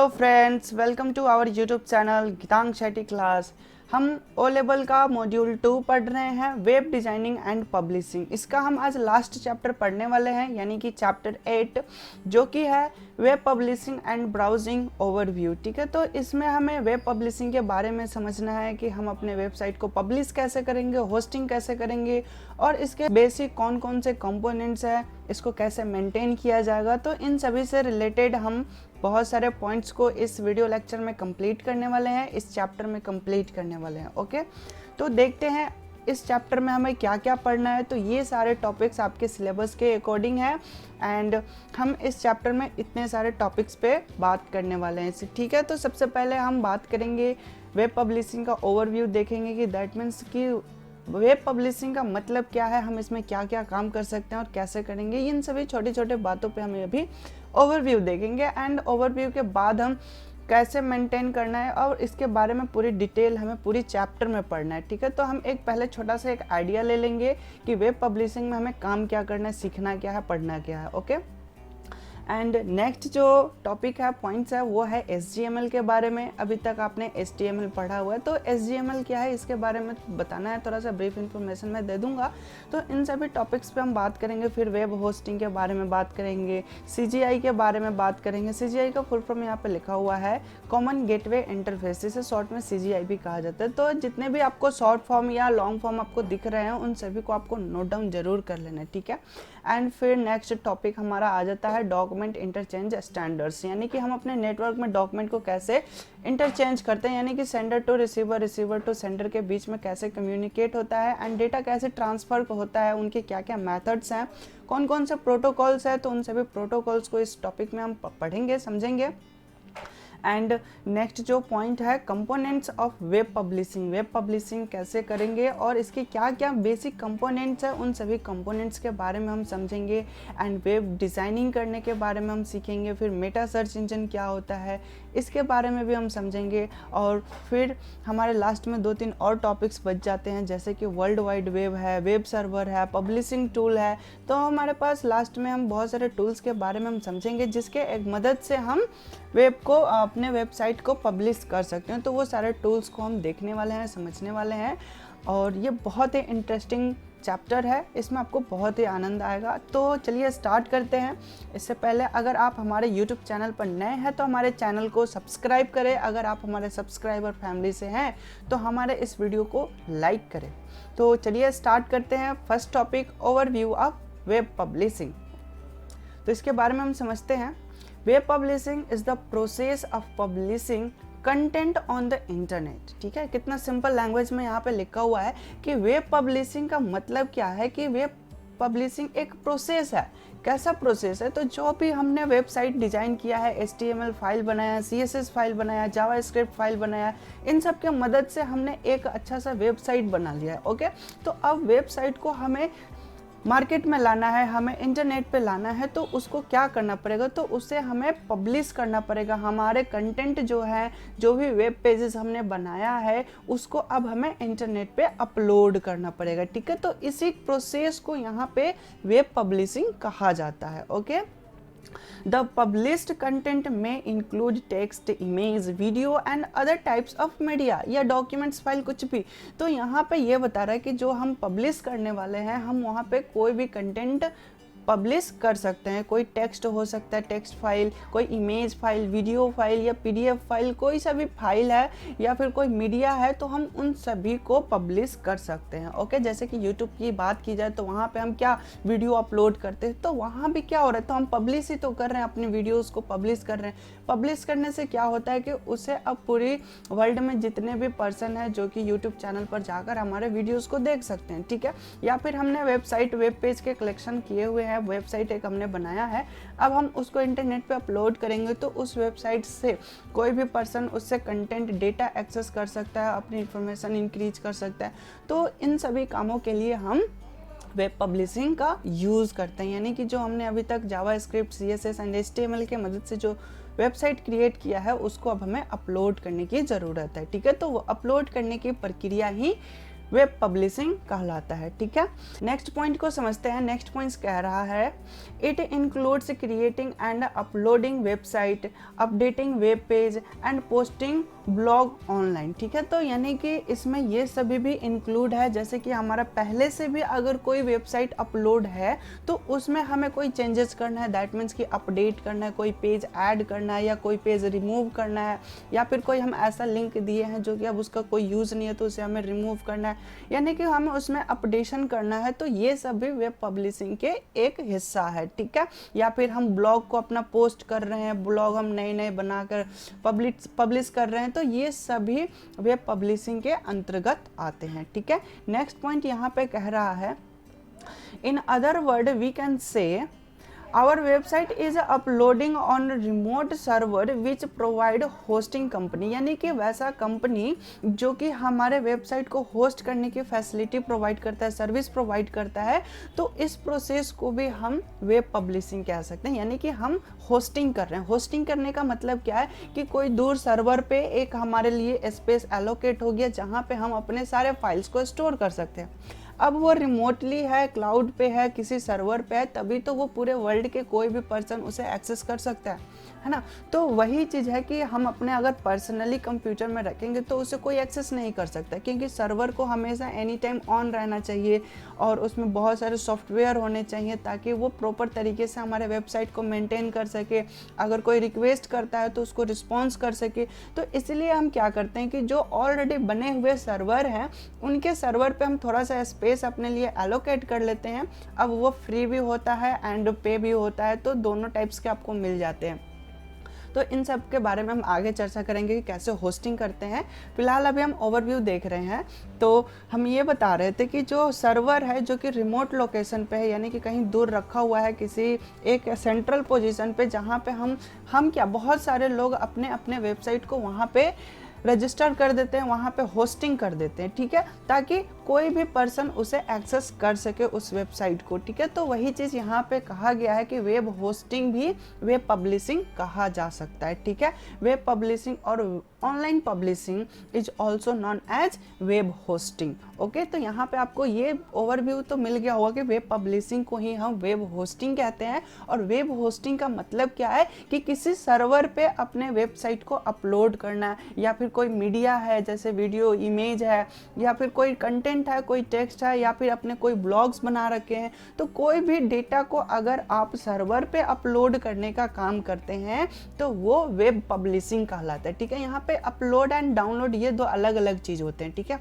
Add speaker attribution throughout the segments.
Speaker 1: Hello friends, welcome to our YouTube channel Geetang Shetty class. हम O level का module 2 पढ़ रहे हैं, वेब डिज़ाइनिंग एंड पब्लिशिंग। इसका हम आज लास्ट चैप्टर पढ़ने वाले हैं, यानी कि चैप्टर 8, जो कि है web publishing and browsing overview. ठीक है, तो इसमें हमें वेब पब्लिशिंग के बारे में समझना है कि हम अपने वेबसाइट को पब्लिश कैसे करेंगे, होस्टिंग कैसे करेंगे और इसके बेसिक कौन कौन से कंपोनेंट्स हैं, इसको कैसे मेंटेन किया जाएगा। तो इन सभी से रिलेटेड हम बहुत सारे पॉइंट्स को इस वीडियो लेक्चर में कंप्लीट करने वाले हैं, इस चैप्टर में कंप्लीट करने वाले हैं। ओके, तो देखते हैं इस चैप्टर में हमें क्या क्या पढ़ना है। तो ये सारे टॉपिक्स आपके सिलेबस के अकॉर्डिंग है एंड हम इस चैप्टर में इतने सारे टॉपिक्स पे बात करने वाले हैं। ठीक है, तो सबसे पहले हम बात करेंगे वेब पब्लिशिंग का ओवरव्यू देखेंगे कि दैट मीन्स कि वेब पब्लिशिंग का मतलब क्या है, हम इसमें क्या क्या काम कर सकते हैं और कैसे करेंगे। इन सभी छोटे छोटे बातों पे हम अभी ओवरव्यू देखेंगे एंड ओवरव्यू के बाद हम कैसे मेंटेन करना है और इसके बारे में पूरी डिटेल हमें पूरी चैप्टर में पढ़ना है। ठीक है, तो हम एक पहले छोटा सा एक आइडिया ले लेंगे कि वेब पब्लिशिंग में हमें काम क्या करना है, सीखना क्या है, पढ़ना क्या है। ओके, एंड नेक्स्ट जो टॉपिक है, पॉइंट्स है, वो है HTML के बारे में। अभी तक आपने HTML पढ़ा हुआ है, तो HTML क्या है इसके बारे में बताना है, थोड़ा सा ब्रीफ इन्फॉर्मेशन मैं दे दूंगा। तो इन सभी टॉपिक्स पे हम बात करेंगे। फिर वेब होस्टिंग के बारे में बात करेंगे, CGI के बारे में बात करेंगे। CGI का फुल फॉर्म यहाँ पे लिखा हुआ है कॉमन गेटवे इंटरफेस, इसे शॉर्ट में CGI भी कहा जाता है। तो जितने भी आपको शॉर्ट फॉर्म या लॉन्ग फॉर्म आपको दिख रहे हैं, उन सभी को आपको नोट डाउन जरूर कर लेना है। ठीक है, एंड फिर नेक्स्ट टॉपिक हमारा आ जाता है डॉक्यूमेंट इंटरचेंज स्टैंडर्ड्स, यानी कि हम अपने नेटवर्क में डॉक्यूमेंट को कैसे इंटरचेंज करते हैं, यानी कि sender to receiver, receiver to sender के बीच में कैसे कम्युनिकेट होता है एंड डेटा कैसे ट्रांसफर होता है, उनके क्या क्या मेथड्स हैं, कौन कौन से प्रोटोकॉल्स हैं। तो उन सभी प्रोटोकॉल्स को इस टॉपिक में हम पढ़ेंगे, समझेंगे। एंड नेक्स्ट जो पॉइंट है components of web publishing, web publishing कैसे करेंगे और इसके क्या क्या बेसिक कंपोनेंट्स हैं, उन सभी कंपोनेंट्स के बारे में हम समझेंगे। एंड वेब डिज़ाइनिंग करने के बारे में हम सीखेंगे। फिर मेटा सर्च इंजन क्या होता है, इसके बारे में भी हम समझेंगे। और फिर हमारे लास्ट में 2-3 और टॉपिक्स बच जाते हैं, जैसे कि वर्ल्ड वाइड वेब है, वेब सर्वर है, पब्लिशिंग टूल है। तो हमारे पास लास्ट में हम बहुत सारे टूल्स के बारे में हम समझेंगे, जिसके एक मदद से हम वेब को, अपने वेबसाइट को पब्लिश कर सकते हैं। तो वो सारे टूल्स को हम देखने वाले हैं, समझने वाले हैं और ये बहुत ही इंटरेस्टिंग चैप्टर है, इसमें आपको बहुत ही आनंद आएगा। तो चलिए स्टार्ट करते हैं। इससे पहले अगर आप हमारे YouTube चैनल पर नए हैं तो हमारे चैनल को सब्सक्राइब करें। अगर आप हमारे सब्सक्राइबर फैमिली से हैं तो हमारे इस वीडियो को लाइक करें। तो चलिए स्टार्ट करते हैं। First topic, overview of web publishing. तो इसके बारे में हम समझते हैं। Web publishing is the process of publishing content on the internet. ठीक है, कितना सिंपल लैंग्वेज में यहाँ पे लिखा हुआ है कि वेब पब्लिशिंग का मतलब क्या है कि वेब पब्लिशिंग एक प्रोसेस है। कैसा प्रोसेस है? तो जो भी हमने वेबसाइट डिज़ाइन किया है, HTML फाइल बनाया, CSS फाइल बनाया, जावास्क्रिप्ट फाइल बनाया, इन सब के मदद से हमने एक अच्छा सा वेबसाइट बना लिया है। ओके, तो अब वेबसाइट को हमें मार्केट में लाना है, हमें इंटरनेट पे लाना है, तो उसको क्या करना पड़ेगा? तो उसे हमें पब्लिश करना पड़ेगा। हमारे कंटेंट जो है, जो भी वेब पेजेस हमने बनाया है, उसको अब हमें इंटरनेट पे अपलोड करना पड़ेगा। ठीक है, तो इसी प्रोसेस को यहाँ पे वेब पब्लिशिंग कहा जाता है। Okay, The published content may include text, image, video and other types of media या documents फाइल, कुछ भी। तो यहाँ पे ये बता रहा है कि जो हम पब्लिश करने वाले हैं, हम वहाँ पे कोई भी कंटेंट पब्लिश कर सकते हैं। कोई टेक्स्ट हो सकता है, टेक्स्ट फाइल, कोई इमेज फाइल, वीडियो फाइल या PDF फाइल, कोई सा भी फाइल है या फिर कोई मीडिया है, तो हम उन सभी को पब्लिश कर सकते हैं। ओके, जैसे कि यूट्यूब की बात की जाए तो वहाँ पे हम क्या वीडियो अपलोड करते हैं, तो वहाँ भी क्या हो रहा है, तो हम पब्लिश ही तो कर रहे हैं, अपनी वीडियोज़ को पब्लिश कर रहे हैं। पब्लिश करने से क्या होता है कि उसे अब पूरी वर्ल्ड में जितने भी पर्सन है जो कि यूट्यूब चैनल पर जाकर हमारे वीडियोज़ को देख सकते हैं। ठीक है, या फिर हमने वेबसाइट, वेब पेज के कलेक्शन किए हुए हैं, वेबसाइट एक हमने बनाया है, अब हम उसको इंटरनेट पे अपलोड करेंगे तो उस वेबसाइट से कोई भी पर्सन उससे कंटेंट, डेटा एक्सेस कर सकता है, अपनी इंफॉर्मेशन इंक्रीज कर सकता है। तो इन सभी कामों के लिए हम वेब पब्लिशिंग का यूज़ करते हैं, यानी कि जो हमने अभी तक जावास्क्रिप्ट, CSS एंड HTML के मदद से जो वेबसाइट क्रिएट किया है, उसको अब हमें अपलोड करने की ज़रूरत है। ठीक है, तो वो अपलोड करने की प्रक्रिया ही वेब पब्लिशिंग कहलाता है। ठीक है, नेक्स्ट पॉइंट को समझते हैं। नेक्स्ट पॉइंट कह रहा है it includes creating and uploading website, updating web page and posting blog online. ठीक है, तो यानी कि इसमें ये सभी भी इंक्लूड है। जैसे कि हमारा पहले से भी अगर कोई वेबसाइट अपलोड है तो उसमें हमें कोई चेंजेस करना है, दैट मीन्स कि अपडेट करना है, कोई पेज ऐड करना है या कोई पेज रिमूव करना है, या फिर कोई हम ऐसा लिंक दिए हैं जो कि अब उसका कोई यूज़ नहीं है तो उसे हमें रिमूव करना है, यानी कि हमें उसमें अपडेशन करना है, तो ये सब भी वेब पब्लिशिंग के एक हिस्सा है। ठीक है, या फिर हम ब्लॉग को अपना पोस्ट कर रहे हैं, ब्लॉग हम नए नए बनाकर पब्लिश कर रहे हैं, तो ये सभी वेब पब्लिशिंग के अंतर्गत आते हैं। ठीक है, नेक्स्ट पॉइंट यहाँ पे कह रहा है in other word we can say our website is uploading on remote server which provide hosting company, यानी कि वैसा कंपनी जो कि हमारे वेबसाइट को होस्ट करने की फैसिलिटी प्रोवाइड करता है, सर्विस प्रोवाइड करता है, तो इस प्रोसेस को भी हम वेब पब्लिशिंग कह सकते हैं। यानी कि हम होस्टिंग कर रहे हैं। होस्टिंग करने का मतलब क्या है कि कोई दूर सर्वर पे एक हमारे लिए स्पेस एलोकेट हो गया जहाँ पे हम अपने सारे फाइल्स को स्टोर कर सकते हैं। अब वो रिमोटली है, क्लाउड पे है, किसी सर्वर पे है, तभी तो वो पूरे वर्ल्ड के कोई भी पर्सन उसे एक्सेस कर सकता है ना। तो वही चीज़ है कि हम अपने अगर पर्सनली कंप्यूटर में रखेंगे तो उसे कोई एक्सेस नहीं कर सकता, क्योंकि सर्वर को हमेशा एनी टाइम ऑन रहना चाहिए और उसमें बहुत सारे सॉफ्टवेयर होने चाहिए ताकि वो प्रॉपर तरीके से हमारे वेबसाइट को मेंटेन कर सके, अगर कोई रिक्वेस्ट करता है तो उसको रिस्पॉन्स कर सके। तो इसलिए हम क्या करते हैं कि जो ऑलरेडी बने हुए सर्वर हैं उनके सर्वर पे हम थोड़ा सा स्पेस अपने लिए एलोकेट कर लेते हैं। अब वो फ्री भी होता है एंड पे भी होता है, तो दोनों टाइप्स के आपको मिल जाते हैं। तो इन सब के बारे में हम आगे चर्चा करेंगे कि कैसे होस्टिंग करते हैं। फिलहाल अभी हम ओवरव्यू देख रहे हैं। तो हम ये बता रहे थे कि जो सर्वर है जो कि रिमोट लोकेशन पे है, यानी कि कहीं दूर रखा हुआ है किसी एक सेंट्रल पोजीशन पे, जहाँ पे हम क्या बहुत सारे लोग अपने अपने वेबसाइट को वहाँ पे रजिस्टर कर देते हैं, वहाँ पे होस्टिंग कर देते हैं। ठीक है, ताकि कोई भी पर्सन उसे एक्सेस कर सके उस वेबसाइट को। ठीक है, तो वही चीज़ यहाँ पे कहा गया है कि वेब होस्टिंग भी वेब पब्लिशिंग कहा जा सकता है। ठीक है, वेब पब्लिशिंग और online publishing is also known as web hosting. Okay, तो यहाँ पे आपको ये ओवरव्यू तो मिल गया होगा कि वेब पब्लिशिंग को ही हम वेब होस्टिंग कहते हैं। और वेब होस्टिंग का मतलब क्या है कि किसी सर्वर पे अपने वेबसाइट को अपलोड करना, या फिर कोई मीडिया है जैसे वीडियो, इमेज है, या फिर कोई कंटेंट है, कोई टेक्स्ट है, या फिर अपने कोई ब्लॉग्स बना रखे हैं, तो कोई भी डेटा को अगर आप सर्वर पे अपलोड करने का काम करते हैं तो वो वेब पब्लिशिंग कहलाता है। ठीक है, यहाँ पे अपलोड एंड डाउनलोड ये दो अलग अलग चीज़ होते हैं। ठीक है,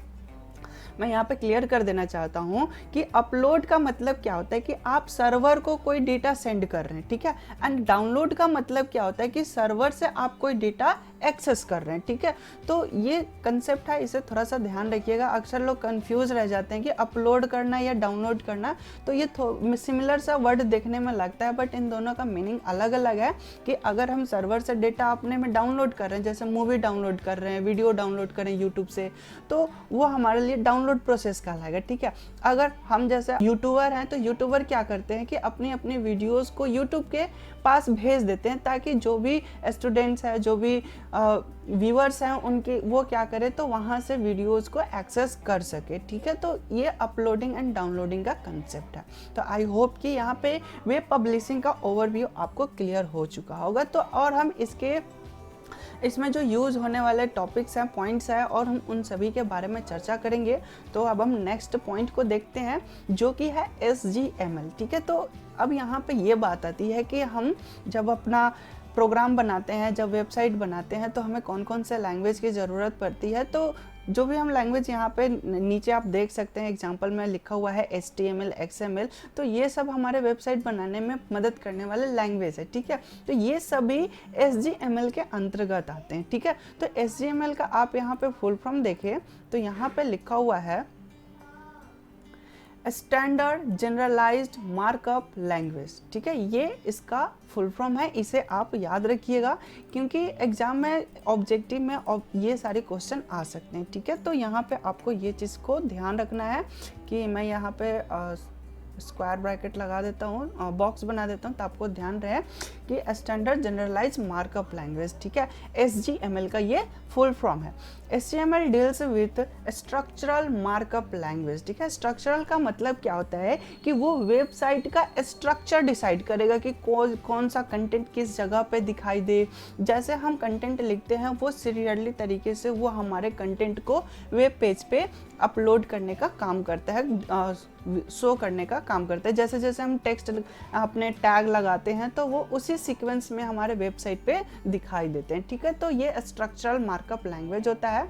Speaker 1: मैं यहाँ पे क्लियर कर देना चाहता हूँ कि अपलोड का मतलब क्या होता है कि आप सर्वर को कोई डेटा सेंड कर रहे हैं। ठीक है, एंड डाउनलोड का मतलब क्या होता है कि सर्वर से आप कोई डेटा एक्सेस कर रहे हैं। ठीक है, तो ये कंसेप्ट है, इसे थोड़ा सा ध्यान रखिएगा। अक्सर लोग कंफ्यूज रह जाते हैं कि अपलोड करना या डाउनलोड करना, तो ये सिमिलर सा वर्ड देखने में लगता है, बट इन दोनों का मीनिंग अलग अलग है। कि अगर हम सर्वर से डेटा अपने में डाउनलोड कर रहे हैं, जैसे मूवी डाउनलोड कर रहे हैं, वीडियो डाउनलोड कर रहे हैं यूट्यूब से, तो वो हमारे लिए डाउनलोड प्रोसेस कहलाएगा। ठीक है, अगर हम जैसे यूट्यूबर हैं तो यूट्यूबर क्या करते हैं कि अपनी अपनी वीडियोस को यूट्यूब के पास भेज देते हैं ताकि जो भी स्टूडेंट्स हैं, जो भी व्यूअर्स हैं, उनके वो क्या करें तो वहाँ से वीडियोस को एक्सेस कर सके। ठीक है, तो ये अपलोडिंग एंड डाउनलोडिंग का कंसेप्ट है। तो आई होप कि यहाँ पे वेब पब्लिशिंग का ओवरव्यू आपको क्लियर हो चुका होगा। तो और हम इसमें जो यूज़ होने वाले टॉपिक्स हैं, पॉइंट्स हैं, और हम उन सभी के बारे में चर्चा करेंगे। तो अब हम नेक्स्ट पॉइंट को देखते हैं जो कि है HTML। ठीक है, तो अब यहाँ पे ये बात आती है कि हम जब अपना प्रोग्राम बनाते हैं, जब वेबसाइट बनाते हैं, तो हमें कौन कौन से लैंग्वेज की ज़रूरत पड़ती है। तो जो भी हम लैंग्वेज यहाँ पे नीचे आप देख सकते हैं एग्जांपल में लिखा हुआ है HTML, XML, तो ये सब हमारे वेबसाइट बनाने में मदद करने वाले लैंग्वेज है। ठीक है, तो ये सभी HTML के अंतर्गत आते हैं। ठीक है, तो HTML का आप यहाँ पे फुल फॉर्म देखें तो यहाँ पे लिखा हुआ है स्टैंडर्ड जनरलाइज्ड मार्कअप लैंग्वेज। ठीक है, ये इसका फुल फॉर्म है, इसे आप याद रखिएगा क्योंकि एग्जाम में ऑब्जेक्टिव में ये सारे क्वेश्चन आ सकते हैं। ठीक है, तो यहाँ पे आपको ये चीज़ को ध्यान रखना है कि मैं यहाँ पे स्क्वायर ब्रैकेट लगा देता हूँ, बॉक्स बना देता हूँ, तो आपको ध्यान रहे कि स्टैंडर्ड जनरलाइज मार्कअप लैंग्वेज, ठीक है, SGML का ये फुल फॉर्म है। HTML deals with structural markup language, ठीक है। स्ट्रक्चरल का मतलब क्या होता है कि वो वेबसाइट का स्ट्रक्चर डिसाइड करेगा कि कौन सा कंटेंट किस जगह पे दिखाई दे। जैसे हम कंटेंट लिखते हैं वो सीरियली तरीके से वो हमारे कंटेंट को वेब पेज पे अपलोड करने का काम करता है, शो करने का काम करता है। जैसे जैसे हम टेक्स्ट अपने टैग लगाते हैं तो वो उसी सीक्वेंस में हमारे वेबसाइट पे दिखाई देते हैं, ठीक है। तो ये स्ट्रक्चरल मार्कअप लैंग्वेज होता है।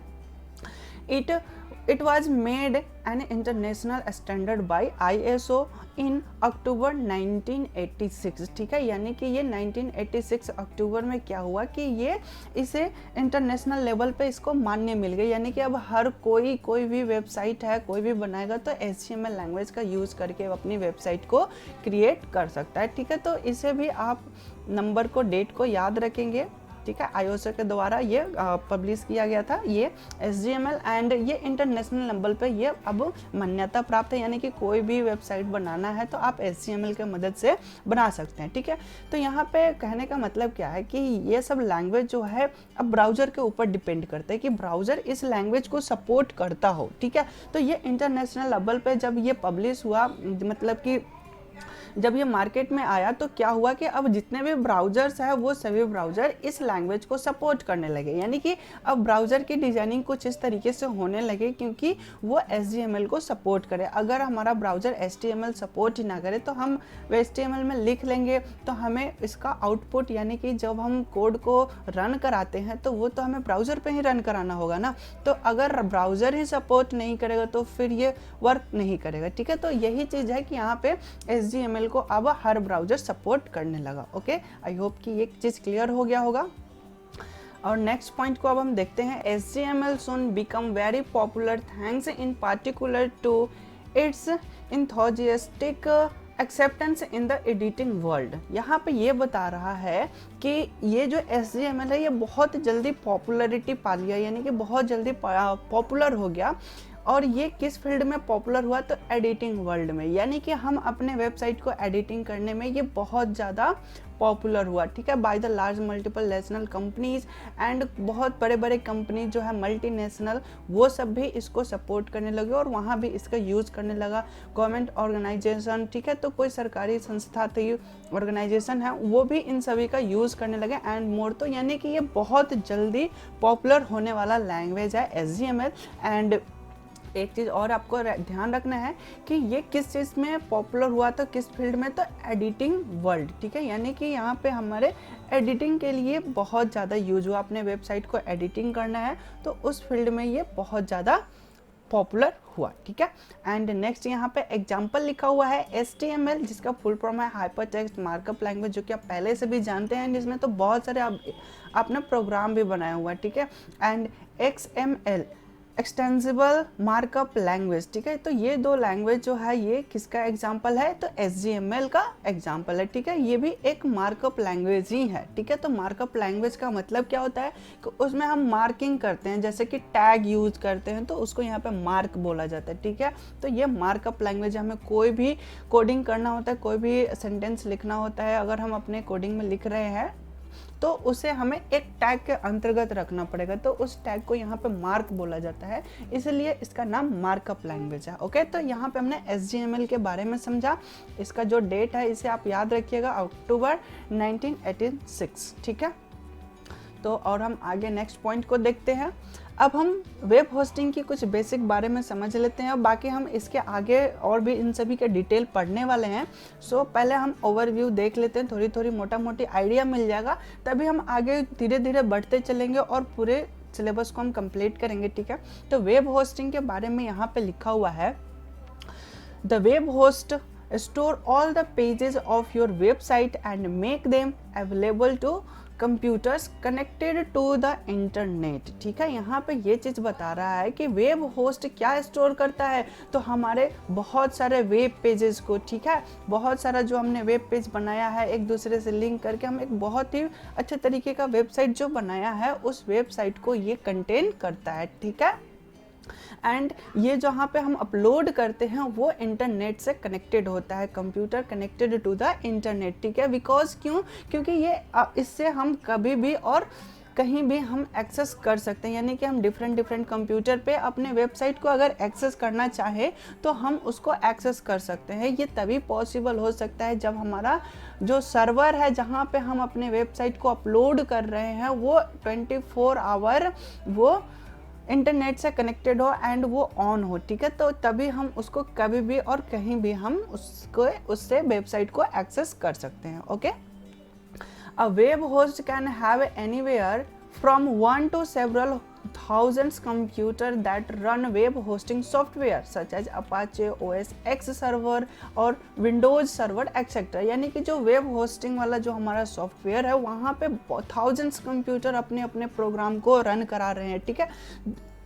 Speaker 1: It was made an international standard by ISO in October 1986, ठीक है। यानी कि ये 1986 अक्टूबर में क्या हुआ कि ये इसे इंटरनेशनल लेवल पे इसको मान्य मिल गई। यानी कि अब हर कोई भी वेबसाइट है, कोई भी बनाएगा तो HTML लैंग्वेज का यूज़ करके अपनी वेबसाइट को क्रिएट कर सकता है, ठीक है। तो इसे भी आप नंबर को, डेट को याद रखेंगे, ठीक है। ISO के द्वारा ये पब्लिश किया गया था ये HTML, एंड ये इंटरनेशनल लेवल पे ये अब मान्यता प्राप्त है। यानी कि कोई भी वेबसाइट बनाना है तो आप HTML के मदद से बना सकते हैं, ठीक है। तो यहाँ पे कहने का मतलब क्या है कि ये सब लैंग्वेज जो है अब ब्राउज़र के ऊपर डिपेंड करता है कि ब्राउज़र इस लैंग्वेज को सपोर्ट करता हो, ठीक है। तो ये इंटरनेशनल लेवल पे जब ये पब्लिश हुआ, मतलब कि जब ये मार्केट में आया तो क्या हुआ कि अब जितने भी ब्राउज़र्स हैं वो सभी ब्राउज़र इस लैंग्वेज को सपोर्ट करने लगे। यानी कि अब ब्राउज़र की डिज़ाइनिंग कुछ इस तरीके से होने लगे क्योंकि वो HTML को सपोर्ट करे। अगर हमारा ब्राउज़र HTML सपोर्ट ही ना करे तो हम HTML में लिख लेंगे तो हमें इसका आउटपुट, यानी कि जब हम कोड को रन कराते हैं तो वो तो हमें ब्राउज़र पे ही रन कराना होगा ना। तो अगर ब्राउज़र ही सपोर्ट नहीं करेगा तो फिर ये वर्क नहीं करेगा, ठीक है। तो यही चीज़ है कि यहाँ पे HTML को अब हर ब्राउज़र सपोर्ट करने लगा। ओके, आई होप कि ये चीज़ क्लियर हो गया होगा। और नेक्स्ट पॉइंट को अब हम देखते हैं। HTML soon become very popular thanks in particular to its enthusiastic acceptance in the editing world. यहाँ पे ये बता रहा है कि ये जो HTML है ये बहुत जल्दी पॉपुलैरिटी पा लिया, यानी कि बहुत जल्दी पॉपुलर हो गया। और ये किस फील्ड में पॉपुलर हुआ, तो एडिटिंग वर्ल्ड में। यानी कि हम अपने वेबसाइट को एडिटिंग करने में ये बहुत ज़्यादा पॉपुलर हुआ, ठीक है, by the large multiple national companies, and बहुत बड़े बड़े कंपनी जो है मल्टीनेशनल वो सब भी इसको सपोर्ट करने लगे और वहाँ भी इसका यूज़ करने लगा। गवर्नमेंट ऑर्गेनाइजेशन, ठीक है, तो कोई सरकारी संस्था थी, ऑर्गेनाइजेशन है, वो भी इन सभी का यूज़ करने लगे एंड मोर। तो यानी कि ये बहुत जल्दी पॉपुलर होने वाला लैंग्वेज है HTML। एंड एक चीज़ और आपको ध्यान रखना है कि ये किस चीज़ में पॉपुलर हुआ था, किस फील्ड में, तो एडिटिंग वर्ल्ड, ठीक है। यानी कि यहाँ पे हमारे एडिटिंग के लिए बहुत ज़्यादा यूज हुआ। अपने वेबसाइट को एडिटिंग करना है तो उस फील्ड में ये बहुत ज़्यादा पॉपुलर हुआ, ठीक है। एंड नेक्स्ट यहाँ पे एग्जाम्पल लिखा हुआ है HTML, जिसका फुल फॉर्म है हाइपर टेक्स्ट मार्कअप लैंग्वेज, जो कि आप पहले से भी जानते हैं। इसमें तो बहुत सारे आपने प्रोग्राम भी बनाया हुआ है, ठीक है। And XML extensible markup language, ठीक है। तो ये दो लैंग्वेज जो है ये किसका एग्जाम्पल है, तो HTML का एग्जाम्पल है, ठीक है। ये भी एक मार्कअप लैंग्वेज ही है, ठीक है। तो मार्कअप लैंग्वेज का मतलब क्या होता है कि उसमें हम मार्किंग करते हैं, जैसे कि टैग यूज करते हैं तो उसको यहाँ पे मार्क बोला जाता है, ठीक है। तो ये मार्कअप लैंग्वेज, हमें कोई भी कोडिंग करना होता है, कोई भी सेंटेंस लिखना होता है, अगर हम अपने कोडिंग में लिख रहे हैं तो उसे हमें एक टैग के अंतर्गत रखना पड़ेगा, तो उस टैग को यहाँ पे मार्क बोला जाता है, इसलिए इसका नाम मार्कअप लैंग्वेज है। ओके, तो यहाँ पे हमने HTML के बारे में समझा। इसका जो डेट है इसे आप याद रखिएगा, अक्टूबर 1986, ठीक है। तो और हम आगे नेक्स्ट पॉइंट को देखते हैं। अब हम वेब होस्टिंग की कुछ बेसिक बारे में समझ लेते हैं और बाकी हम इसके आगे और भी इन सभी के डिटेल पढ़ने वाले हैं। सो पहले हम ओवरव्यू देख लेते हैं, थोड़ी थोड़ी मोटा मोटी आइडिया मिल जाएगा, तभी हम आगे धीरे धीरे बढ़ते चलेंगे और पूरे सिलेबस को हम कंप्लीट करेंगे, ठीक है। तो वेब होस्टिंग के बारे में यहाँ पे लिखा हुआ है, the web host store all the pages of your website and make them available to computers connected to the internet, ठीक है। यहाँ पे ये चीज़ बता रहा है कि वेब होस्ट क्या स्टोर करता है, तो हमारे बहुत सारे वेब पेजेस को, ठीक है, बहुत सारा जो हमने वेब पेज बनाया है एक दूसरे से लिंक करके हम एक बहुत ही अच्छे तरीके का वेबसाइट जो बनाया है उस वेबसाइट को ये कंटेन करता है, ठीक है। एंड ये जहाँ पे हम अपलोड करते हैं वो इंटरनेट से कनेक्टेड होता है, computer connected to the internet, ठीक है। बिकॉज क्यों, क्योंकि ये इससे हम कभी भी और कहीं भी हम एक्सेस कर सकते हैं, यानी कि हम डिफरेंट कंप्यूटर पे अपने वेबसाइट को अगर एक्सेस करना चाहे तो हम उसको एक्सेस कर सकते हैं। ये तभी पॉसिबल हो सकता है जब हमारा जो सर्वर है जहाँ पे हम अपने वेबसाइट को अपलोड कर रहे हैं वो 24 आवर वो इंटरनेट से कनेक्टेड हो एंड वो ऑन हो, ठीक है। तो तभी हम उसको कभी भी और कहीं भी हम उससे वेबसाइट को एक्सेस कर सकते हैं, okay. A web host can have anywhere from 1 to several thousands computers that run web hosting software such as Apache OS X server और Windows server etc. यानी कि जो वेब होस्टिंग वाला जो हमारा सॉफ्टवेयर है वहाँ पे थाउजेंड्स कंप्यूटर अपने अपने प्रोग्राम को रन करा रहे हैं, ठीक है।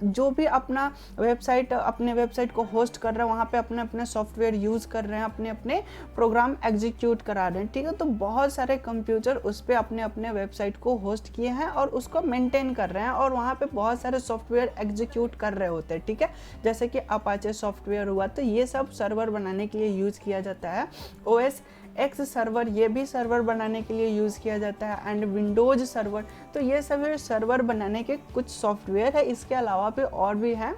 Speaker 1: जो भी अपने वेबसाइट को होस्ट कर रहे हैं वहाँ पे अपने अपने सॉफ्टवेयर यूज़ कर रहे हैं, अपने अपने प्रोग्राम एग्जीक्यूट करा रहे हैं, ठीक है। तो बहुत सारे कंप्यूटर उस पर अपने अपने वेबसाइट को होस्ट किए हैं और उसको मेंटेन कर रहे हैं और वहाँ पे बहुत सारे सॉफ्टवेयर एग्जीक्यूट कर रहे होते हैं, ठीक है। जैसे कि अपाचे सॉफ्टवेयर हुआ, तो ये सब सर्वर बनाने के लिए यूज़ किया जाता है। OS X सर्वर, ये भी सर्वर बनाने के लिए यूज़ किया जाता है एंड विंडोज सर्वर। तो ये सभी सर्वर बनाने के कुछ सॉफ्टवेयर है, इसके अलावा भी और भी हैं।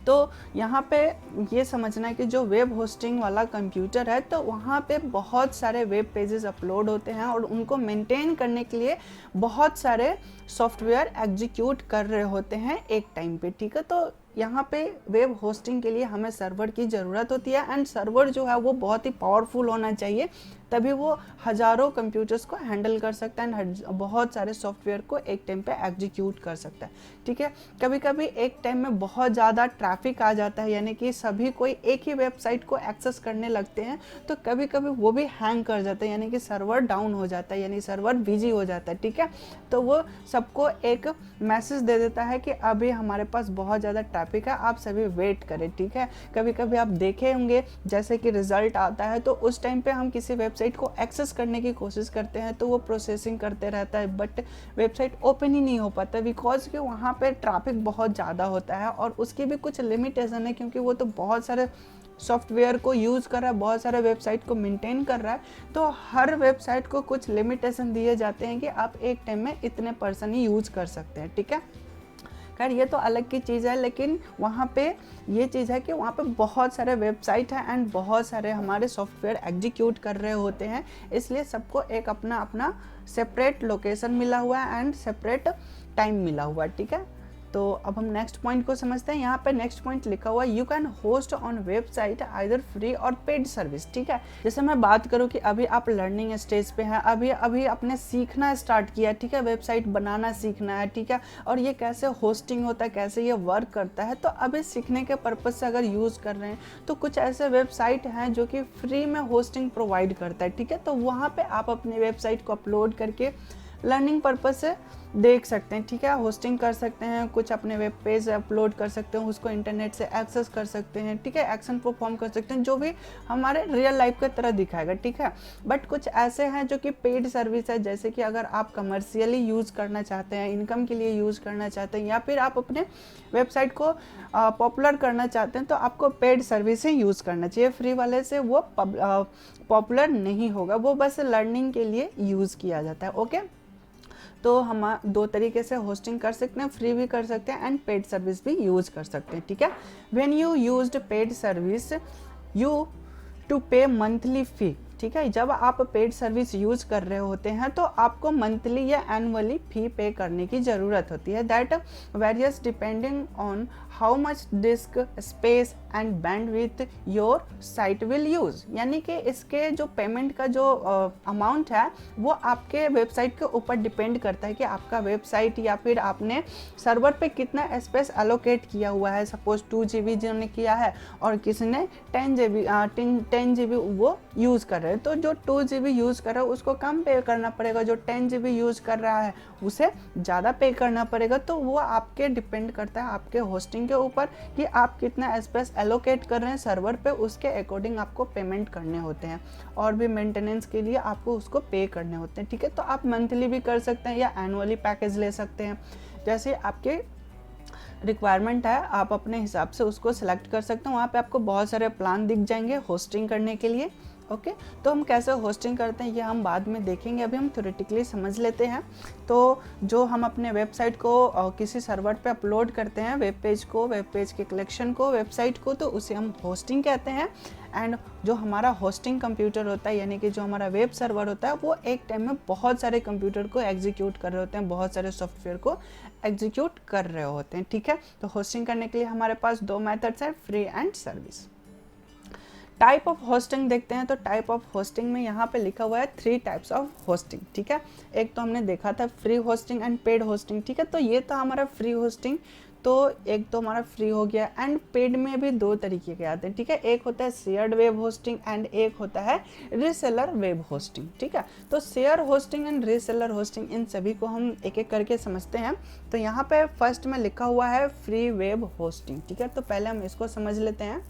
Speaker 1: तो यहाँ पे ये समझना है कि जो वेब होस्टिंग वाला कंप्यूटर है तो वहाँ पे बहुत सारे वेब पेजेस अपलोड होते हैं और उनको मेंटेन करने के लिए बहुत सारे सॉफ्टवेयर एग्जीक्यूट कर रहे होते हैं एक टाइम पे, ठीक है। तो यहाँ पे वेब होस्टिंग के लिए हमें सर्वर की ज़रूरत होती है एंड सर्वर जो है वो बहुत ही पावरफुल होना चाहिए, तभी वो हज़ारों कंप्यूटर्स को हैंडल कर सकता है एंड बहुत सारे सॉफ्टवेयर को एक टाइम पे एग्जीक्यूट कर सकता है, ठीक है। कभी कभी एक टाइम में बहुत ज़्यादा ट्रैफिक आ जाता है, यानी कि सभी कोई एक ही वेबसाइट को एक्सेस करने लगते हैं, तो कभी कभी वो भी हैंग कर जाता है, यानी कि सर्वर डाउन हो जाता है, यानी सर्वर बिजी हो जाता है, ठीक है। तो वो सबको एक मैसेज दे देता है कि अभी हमारे पास बहुत ज़्यादा ट्रैफिक है, आप सभी वेट करें, ठीक है। कभी कभी आप देखे होंगे जैसे कि रिजल्ट आता है तो उस टाइम पे हम किसी वेबसाइट को एक्सेस करने की कोशिश करते हैं तो वो प्रोसेसिंग करते रहता है, बट वेबसाइट ओपन ही नहीं हो पाता बिकॉज कि वहाँ पे ट्रैफिक बहुत ज़्यादा होता है और उसकी भी कुछ लिमिटेशन है, क्योंकि वो तो बहुत सारे सॉफ्टवेयर को यूज़ कर रहा है, बहुत सारे वेबसाइट को मेंटेन कर रहा है, तो हर वेबसाइट को कुछ लिमिटेशन दिए जाते हैं कि आप एक टाइम में इतने पर्सन ही यूज़ कर सकते हैं, ठीक है। खैर ये तो अलग की चीज़ है, लेकिन वहाँ पे ये चीज़ है कि वहाँ पे बहुत सारे वेबसाइट हैं एंड बहुत सारे हमारे सॉफ्टवेयर एग्जीक्यूट कर रहे होते हैं, इसलिए सबको एक अपना अपना सेपरेट लोकेशन मिला हुआ है एंड सेपरेट टाइम मिला हुआ है, ठीक है। तो अब हम नेक्स्ट पॉइंट को समझते हैं। यहाँ पे नेक्स्ट पॉइंट लिखा हुआ है you can host on website either free और पेड सर्विस, ठीक है। जैसे मैं बात करूँ कि अभी आप लर्निंग स्टेज पे हैं, अभी आपने सीखना स्टार्ट किया, ठीक है, वेबसाइट बनाना सीखना है, ठीक है, और ये कैसे होस्टिंग होता है, कैसे ये वर्क करता है, तो अभी सीखने के पर्पज़ से अगर यूज़ कर रहे हैं तो कुछ ऐसे वेबसाइट हैं जो कि फ्री में होस्टिंग प्रोवाइड करता है, ठीक है। तो वहाँ पर आप अपनी वेबसाइट को अपलोड करके लर्निंग पर्पज़ से देख सकते हैं, ठीक है, होस्टिंग कर सकते हैं, कुछ अपने वेब पेज अपलोड कर सकते हैं, उसको इंटरनेट से एक्सेस कर सकते हैं, ठीक है, एक्शन परफॉर्म कर सकते हैं, जो भी हमारे रियल लाइफ की तरह दिखाएगा, ठीक है। बट कुछ ऐसे हैं जो कि पेड सर्विस है, जैसे कि अगर आप कमर्शियली यूज़ करना चाहते हैं, इनकम के लिए यूज़ करना चाहते हैं, या फिर आप अपने वेबसाइट को पॉपुलर करना चाहते हैं, तो आपको पेड सर्विस ही यूज़ करना चाहिए। फ्री वाले से वो पॉपुलर नहीं होगा, वो बस लर्निंग के लिए यूज़ किया जाता है, ओके। तो हम दो तरीके से होस्टिंग कर सकते हैं, फ्री भी कर सकते हैं एंड पेड सर्विस भी यूज़ कर सकते हैं, ठीक है। When you used paid service you to pay monthly fee, ठीक है। जब आप पेड सर्विस यूज़ कर रहे होते हैं तो आपको मंथली या एनुअली फ़ी पे करने की ज़रूरत होती है, that various depending on how much disc space and bandwidth your site will use, यानी कि इसके जो पेमेंट का जो अमाउंट है वो आपके वेबसाइट के ऊपर डिपेंड करता है कि आपका वेबसाइट या फिर आपने सर्वर पे कितना स्पेस एलोकेट किया हुआ है। सपोज 2 GB जिन्होंने किया है और किसी ने 10 GB वो यूज़ कर रहे हैं, तो जो 2 GB यूज़ कर रहा है उसको कम पे करना पड़ेगा, जो 10 GB यूज़ कर रहा है उसे ज़्यादा पे करना पड़ेगा। तो वो आपके डिपेंड करता है आपके होस्टिंग के ऊपर कि आप कितना स्पेस एलोकेट कर रहे हैं सर्वर पे, उसके अकॉर्डिंग आपको पेमेंट करने होते हैं और भी मेंटेनेंस के लिए आपको उसको पे करने होते हैं, ठीक है। तो आप मंथली भी कर सकते हैं या एनुअली पैकेज ले सकते हैं, जैसे आपके रिक्वायरमेंट है आप अपने हिसाब से उसको सिलेक्ट कर सकते हो। वहाँ पे आपको बहुत सारे प्लान दिख जाएंगे होस्टिंग करने के लिए। ओके, तो हम कैसे होस्टिंग करते हैं ये हम बाद में देखेंगे, अभी हम थ्योरेटिकली समझ लेते हैं। तो जो हम अपने वेबसाइट को किसी सर्वर पे अपलोड करते हैं, वेब पेज को, वेब पेज के कलेक्शन को, वेबसाइट को, तो उसे हम होस्टिंग कहते हैं। एंड जो हमारा होस्टिंग कंप्यूटर होता है, यानी कि जो हमारा वेब सर्वर होता है, वो एक टाइम में बहुत सारे कंप्यूटर को एग्जीक्यूट कर रहे होते हैं, बहुत सारे सॉफ्टवेयर को एग्जीक्यूट कर रहे होते हैं। ठीक है, तो होस्टिंग करने के लिए हमारे पास दो मेथड्स हैं, free and service. Type of hosting देखते हैं, तो टाइप ऑफ होस्टिंग में यहाँ पे लिखा हुआ है 3 टाइप्स ऑफ होस्टिंग। ठीक है, एक तो हमने देखा था free hosting and paid hosting. ठीक है, तो ये था हमारा फ्री होस्टिंग, तो एक तो हमारा फ्री हो गया। एंड पेड में भी 2 तरीके के आते हैं। ठीक है, एक होता है शेयर्ड वेब होस्टिंग एंड एक होता है रीसेलर वेब होस्टिंग। ठीक है, तो share hosting and reseller hosting, इन सभी को हम एक एक करके समझते हैं। तो यहाँ पे फर्स्ट में लिखा हुआ है फ्री वेब होस्टिंग। ठीक है, तो पहले हम इसको समझ लेते हैं।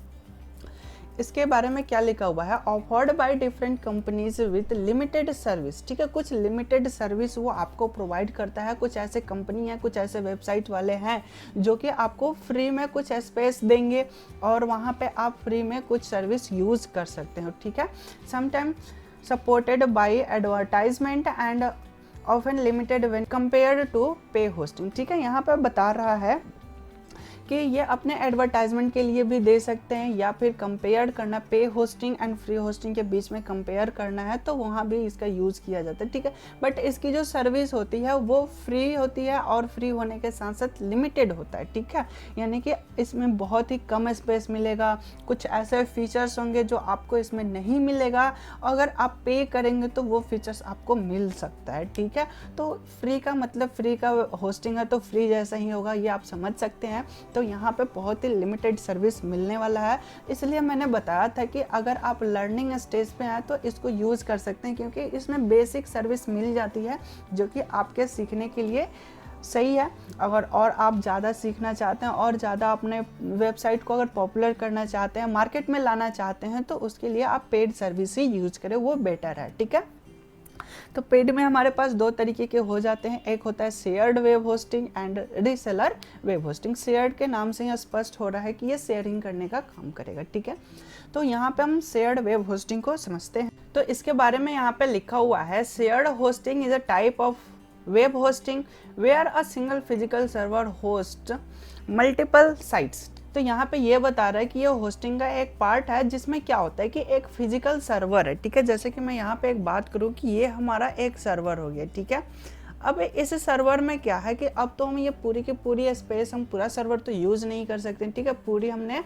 Speaker 1: इसके बारे में क्या लिखा हुआ है, offered by different companies with limited service. ठीक है, कुछ लिमिटेड सर्विस वो आपको प्रोवाइड करता है। कुछ ऐसे कंपनी है, कुछ ऐसे वेबसाइट वाले हैं जो कि आपको फ्री में कुछ स्पेस देंगे और वहाँ पे आप फ्री में कुछ सर्विस यूज़ कर सकते हो। ठीक है, sometime supported by advertisement and often limited when compared to pay hosting. ठीक है, यहाँ पर बता रहा है कि ये अपने एडवर्टाइजमेंट के लिए भी दे सकते हैं या फिर कंपेयर करना, पे होस्टिंग एंड फ्री होस्टिंग के बीच में कंपेयर करना है तो वहाँ भी इसका यूज़ किया जाता है। ठीक है, बट इसकी जो सर्विस होती है वो फ्री होती है और फ्री होने के साथ साथ लिमिटेड होता है। ठीक है, यानी कि इसमें बहुत ही कम स्पेस मिलेगा, कुछ ऐसे फीचर्स होंगे जो आपको इसमें नहीं मिलेगा, अगर आप पे करेंगे तो वो फीचर्स आपको मिल सकता है। ठीक है, तो फ्री का मतलब फ्री का होस्टिंग है तो फ्री जैसा ही होगा, ये आप समझ सकते हैं। तो यहाँ पे बहुत ही लिमिटेड सर्विस मिलने वाला है, इसलिए मैंने बताया था कि अगर आप लर्निंग स्टेज पे हैं तो इसको यूज़ कर सकते हैं, क्योंकि इसमें बेसिक सर्विस मिल जाती है जो कि आपके सीखने के लिए सही है। अगर और आप ज़्यादा सीखना चाहते हैं और ज़्यादा अपने वेबसाइट को अगर पॉपुलर करना चाहते हैं, मार्केट में लाना चाहते हैं, तो उसके लिए आप पेड सर्विस ही यूज़ करें, वो बेटर है। ठीक है, तो पेड में हमारे पास 2 तरीके के हो जाते हैं, एक होता है shared web hosting and reseller web hosting. Shared के नाम से ही स्पष्ट हो रहा है कि ये शेयरिंग करने का काम करेगा। ठीक है, तो यहाँ पे हम शेयर्ड वेब होस्टिंग को समझते हैं। तो इसके बारे में यहाँ पे लिखा हुआ है, shared hosting is a type of web hosting where a single physical server host multiple sites. तो यहाँ पे ये बता रहा है कि ये होस्टिंग का एक पार्ट है जिसमें क्या होता है कि एक फिजिकल सर्वर है। ठीक है, जैसे कि मैं यहाँ पे एक बात करूँ कि ये हमारा एक सर्वर हो गया। ठीक है, अब इस सर्वर में क्या है कि अब तो हम ये पूरी की पूरी स्पेस, हम पूरा सर्वर तो यूज़ नहीं कर सकते। ठीक है, पूरी हमने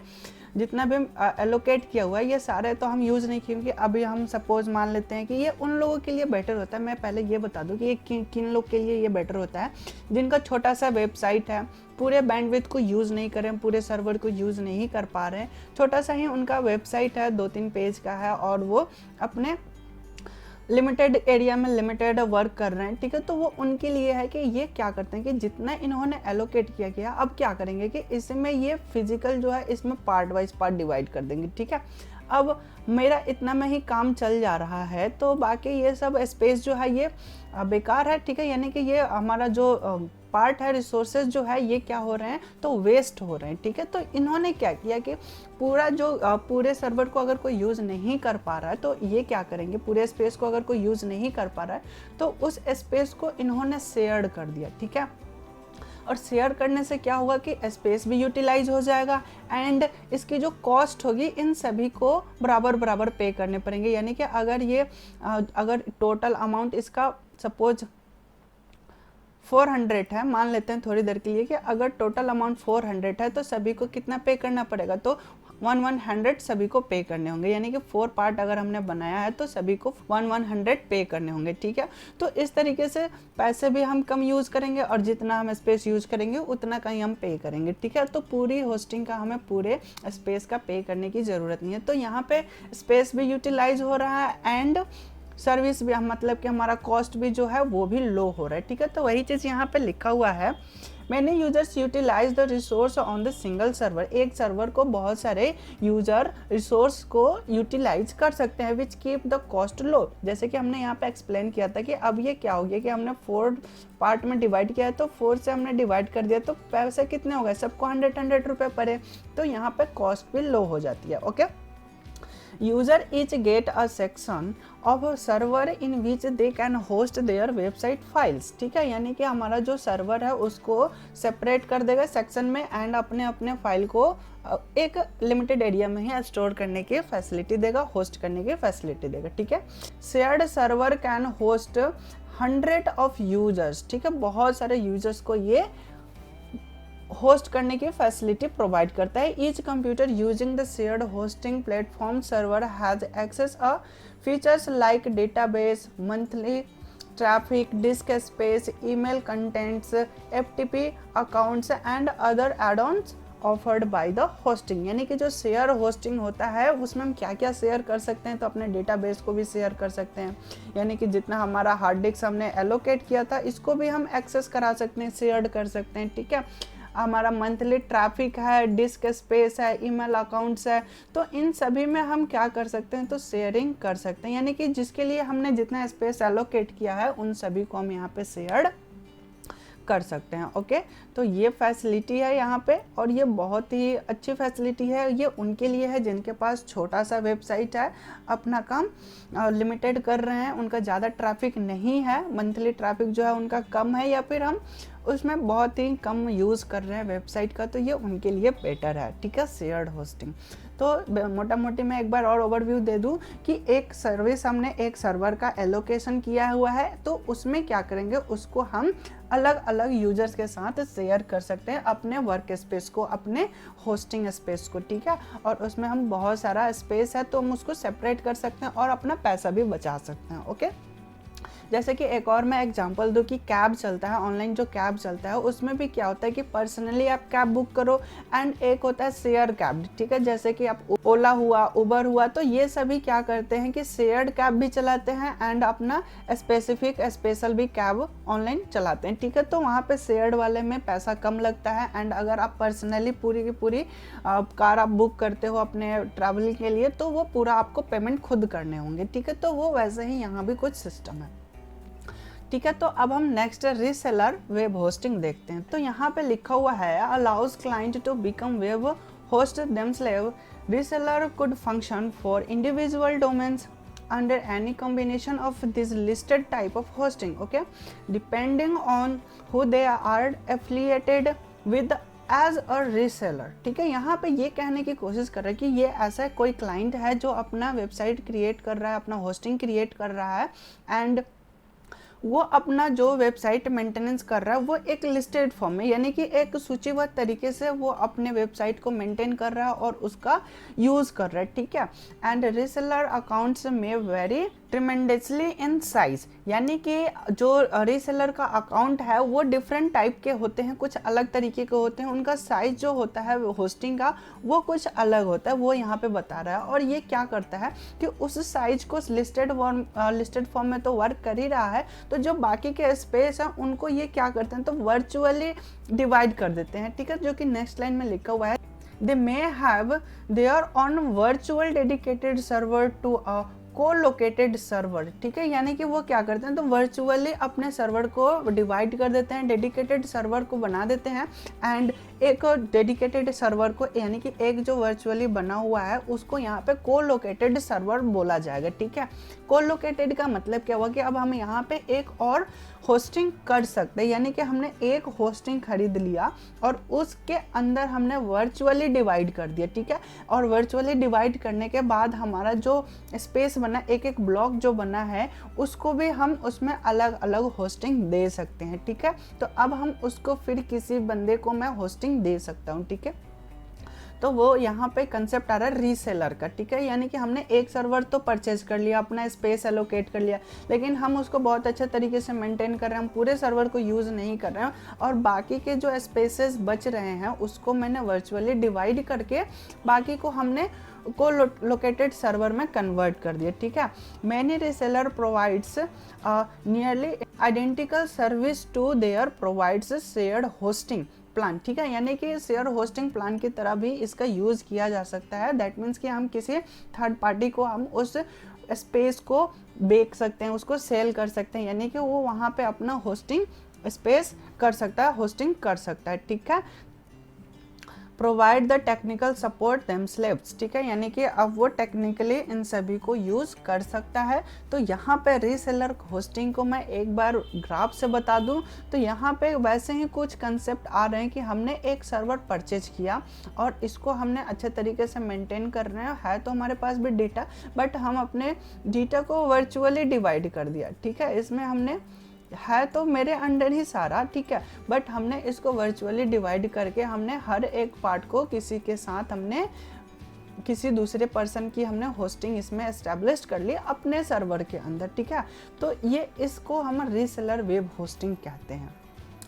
Speaker 1: जितना भी एलोकेट किया हुआ है ये सारे तो हम यूज़ नहीं किए, क्योंकि अभी हम सपोज मान लेते हैं कि ये उन लोगों के लिए बेटर होता है। मैं पहले ये बता दूं कि ये किन लोग के लिए ये बेटर होता है, जिनका छोटा सा वेबसाइट है, पूरे बैंडविड्थ को यूज़ नहीं करें, पूरे सर्वर को यूज़ नहीं कर पा रहे हैं, छोटा सा ही उनका वेबसाइट है, 2-3 पेज का है और वो अपने लिमिटेड एरिया में लिमिटेड वर्क कर रहे हैं। ठीक है, तो वो उनके लिए है कि ये क्या करते हैं कि जितना इन्होंने एलोकेट किया गया, अब क्या करेंगे कि इसमें ये फिजिकल जो है इसमें पार्ट वाइज पार्ट डिवाइड कर देंगे। ठीक है, अब मेरा इतना में ही काम चल जा रहा है तो बाकी ये सब स्पेस जो है ये बेकार है। ठीक है, यानी कि ये हमारा जो पार्ट है, रिसोर्सेज जो है ये क्या हो रहे हैं तो वेस्ट हो रहे हैं। ठीक है, तो इन्होंने क्या किया कि पूरा जो पूरे सर्वर को अगर कोई यूज़ नहीं कर पा रहा है तो ये क्या करेंगे, पूरे स्पेस को अगर कोई यूज़ नहीं कर पा रहा है तो उस स्पेस को इन्होंने शेयर कर दिया। ठीक है, और शेयर करने से क्या होगा कि स्पेस भी यूटिलाइज हो जाएगा एंड इसकी जो कॉस्ट होगी इन सभी को बराबर बराबर पे करने पड़ेंगे। यानी कि अगर टोटल अमाउंट इसका सपोज 400 है, मान लेते हैं थोड़ी देर के लिए कि अगर टोटल अमाउंट 400 है तो सभी को कितना पे करना पड़ेगा, तो 100 सभी को पे करने होंगे। यानी कि 4 पार्ट अगर हमने बनाया है तो सभी को 100 पे करने होंगे। ठीक है, तो इस तरीके से पैसे भी हम कम यूज़ करेंगे और जितना हम स्पेस यूज़ करेंगे उतना का ही हम पे करेंगे। ठीक है, तो पूरी होस्टिंग का हमें पूरे स्पेस का पे करने की ज़रूरत नहीं है। तो यहाँ पे स्पेस भी यूटिलाइज हो रहा है एंड सर्विस भी, मतलब कि हमारा कॉस्ट भी जो है वो भी लो हो रहा है। ठीक है, तो वही चीज़ यहाँ पे लिखा हुआ है many users utilise the resource on the single server, एक सर्वर को बहुत सारे यूजर रिसोर्स को यूटिलाइज कर सकते हैं, which keep the cost low. जैसे कि हमने यहाँ पे एक्सप्लेन किया था कि अब ये क्या हो गया कि हमने 4 पार्ट में डिवाइड किया है, तो 4 से हमने डिवाइड कर दिया, तो पैसे कितने हो गए, सबको 100 रुपये पड़े, तो यहाँ पे कॉस्ट भी लो हो जाती है। Okay, user each get a section of a server in which they can host their website files। ठीक है, यानी कि हमारा जो सर्वर है उसको सेपरेट कर देगा सेक्शन में एंड अपने अपने फाइल को एक लिमिटेड एरिया में ही स्टोर करने की फैसिलिटी देगा, होस्ट करने की फैसिलिटी देगा। ठीक है, shared server can host 100 of users. ठीक है, बहुत सारे यूजर्स को ये होस्ट करने की फैसिलिटी प्रोवाइड करता है। Each computer using the shared hosting platform server has access a features like database, monthly traffic, disk space, email contents, FTP accounts and other add ons offered by the hosting. यानी कि जो share hosting होता है उसमें हम क्या क्या share कर सकते हैं, तो अपने डेटाबेस को भी शेयर कर सकते हैं, यानी कि जितना हमारा हार्ड डिस्क हमने एलोकेट किया था इसको भी हम एक्सेस करा सकते हैं, शेयर कर सकते हैं। ठीक है, हमारा मंथली ट्रैफिक है, डिस्क स्पेस है, ईमेल अकाउंट्स है, तो इन सभी में हम क्या कर सकते हैं, तो शेयरिंग कर सकते हैं, यानी कि जिसके लिए हमने जितना स्पेस एलोकेट किया है उन सभी को हम यहाँ पे शेयर कर सकते हैं। ओके, तो ये फैसिलिटी है यहाँ पे और ये बहुत ही अच्छी फैसिलिटी है। ये उनके लिए है जिनके पास छोटा सा वेबसाइट है, अपना काम लिमिटेड कर रहे हैं, उनका ज़्यादा ट्रैफिक नहीं है, मंथली ट्रैफिक जो है उनका कम है, या फिर हम उसमें बहुत ही कम यूज़ कर रहे हैं वेबसाइट का, तो ये उनके लिए बेटर है। ठीक है, शेयर्ड होस्टिंग। तो मोटा मोटी मैं एक बार और ओवरव्यू दे दूं कि एक सर्विस हमने एक सर्वर का एलोकेशन किया हुआ है, तो उसमें क्या करेंगे, उसको हम अलग अलग यूजर्स के साथ शेयर कर सकते हैं, अपने वर्क स्पेस को, अपने होस्टिंग स्पेस को। ठीक है, और उसमें हम बहुत सारा स्पेस है तो हम उसको सेपरेट कर सकते हैं और अपना पैसा भी बचा सकते हैं। ओके, जैसे कि एक और मैं एग्जांपल दूं कि कैब चलता है, ऑनलाइन जो कैब चलता है उसमें भी क्या होता है कि पर्सनली आप कैब बुक करो एंड एक होता है शेयर कैब। ठीक है, जैसे कि आप ओला हुआ, उबर हुआ, तो ये सभी क्या करते हैं कि शेयर्ड कैब भी चलाते हैं एंड अपना स्पेसिफिक स्पेशल भी कैब ऑनलाइन चलाते हैं। ठीक है, तो वहाँ पे शेयर्ड वाले में पैसा कम लगता है एंड अगर आप पर्सनली पूरी की पूरी कार आप बुक करते हो अपने ट्रैवलिंग के लिए तो वो पूरा आपको पेमेंट खुद करने होंगे। ठीक है, तो वो वैसे ही यहाँ भी कुछ सिस्टम है। ठीक है, तो अब हम नेक्स्ट रीसेलर वेब होस्टिंग देखते हैं। तो यहाँ पे लिखा हुआ है allows client to become web host themselves. Reseller could function for individual domains under any combination of this listed type of hosting, okay, depending on who they are affiliated with as a reseller. ठीक है, यहाँ पे ये कहने की कोशिश कर रहा है कि ये ऐसा कोई क्लाइंट है जो अपना वेबसाइट क्रिएट कर रहा है, अपना होस्टिंग क्रिएट कर रहा है एंड वो अपना जो वेबसाइट मेंटेनेंस कर रहा है वो एक लिस्टेड फॉर्म में, यानी कि एक सूचीबद्ध तरीके से वो अपने वेबसाइट को मेंटेन कर रहा है और उसका यूज़ कर रहा है। ठीक है, एंड रीसेलर अकाउंट्स में वेरी ट्रिमेंडसली इन साइज, यानी कि जो रीसेलर का अकाउंट है वो डिफरेंट टाइप के होते हैं, कुछ अलग तरीके के होते हैं, उनका साइज जो होता है होस्टिंग का वो कुछ अलग होता है, वो यहाँ पे बता रहा है। और ये क्या करता है कि उस साइज को लिस्टेड फॉर्म में तो वर्क कर ही रहा है, तो जो बाकी के स्पेस हैं उनको ये क्या करते हैं तो वर्चुअली डिवाइड कर देते हैं। ठीक है, जो कि नेक्स्ट लाइन में लिखा हुआ है they may have there on virtual dedicated server to a co-located server. ठीक है, यानी कि वो क्या करते हैं तो वर्चुअली अपने सर्वर को डिवाइड कर देते हैं, डेडिकेटेड सर्वर को बना देते हैं एंड एक डेडिकेटेड सर्वर को, यानी कि एक जो वर्चुअली बना हुआ है उसको यहाँ पे को-लोकेटेड सर्वर बोला जाएगा। ठीक है, को-लोकेटेड का मतलब क्या हुआ कि अब हम यहाँ पे एक और होस्टिंग कर सकते हैं, यानी कि हमने एक होस्टिंग खरीद लिया और उसके अंदर हमने वर्चुअली डिवाइड कर दिया। ठीक है, और वर्चुअली डिवाइड करने के बाद हमारा जो स्पेस बना, एक एक ब्लॉक जो बना है उसको भी हम उसमें अलग अलग होस्टिंग दे सकते हैं। ठीक है, तो अब हम उसको फिर किसी बंदे को मैं होस्टिंग दे सकता हूँ। ठीक है, तो वो यहाँ पे कंसेप्ट आ रहा है रीसेलर का, ठीक है। यानी कि हमने एक सर्वर तो परचेज कर लिया, अपना स्पेस एलोकेट कर लिया, लेकिन हम उसको बहुत अच्छे तरीके से मेंटेन कर रहे हैं, हम पूरे सर्वर को यूज़ नहीं कर रहे हैं, और बाकी के जो स्पेसेस बच रहे हैं उसको मैंने वर्चुअली डिवाइड करके बाकी को हमने को लोकेटेड सर्वर में कन्वर्ट कर दिया, ठीक है। Many reseller provides nearly identical service to their provides shared hosting plan, ठीक है। यानी कि शेयर होस्टिंग प्लान की तरह भी इसका यूज़ किया जा सकता है। दैट मीन्स कि हम किसी थर्ड पार्टी को हम उस स्पेस को बेच सकते हैं, उसको सेल कर सकते हैं, यानी कि वो वहाँ पे अपना होस्टिंग स्पेस कर सकता है, होस्टिंग कर सकता है, ठीक है। Provide the technical support themselves, ठीक है। यानी कि अब वो टेक्निकली इन सभी को यूज़ कर सकता है। तो यहाँ पे रीसेलर होस्टिंग को मैं एक बार ग्राफ से बता दूँ तो यहाँ पे वैसे ही कुछ कंसेप्ट आ रहे हैं कि हमने एक सर्वर परचेज किया और इसको हमने अच्छे तरीके से मेंटेन कर रहे हैं, है तो हमारे पास भी डेटा, बट हम अपने डेटा को वर्चुअली डिवाइड कर दिया, ठीक है। इसमें हमने है तो मेरे अंडर ही सारा, ठीक है, बट हमने इसको वर्चुअली डिवाइड करके हमने हर एक पार्ट को किसी के साथ हमने किसी दूसरे पर्सन की हमने होस्टिंग इसमें एस्टेब्लिश कर ली अपने सर्वर के अंदर, ठीक है। तो ये इसको हम रीसेलर वेब होस्टिंग कहते हैं।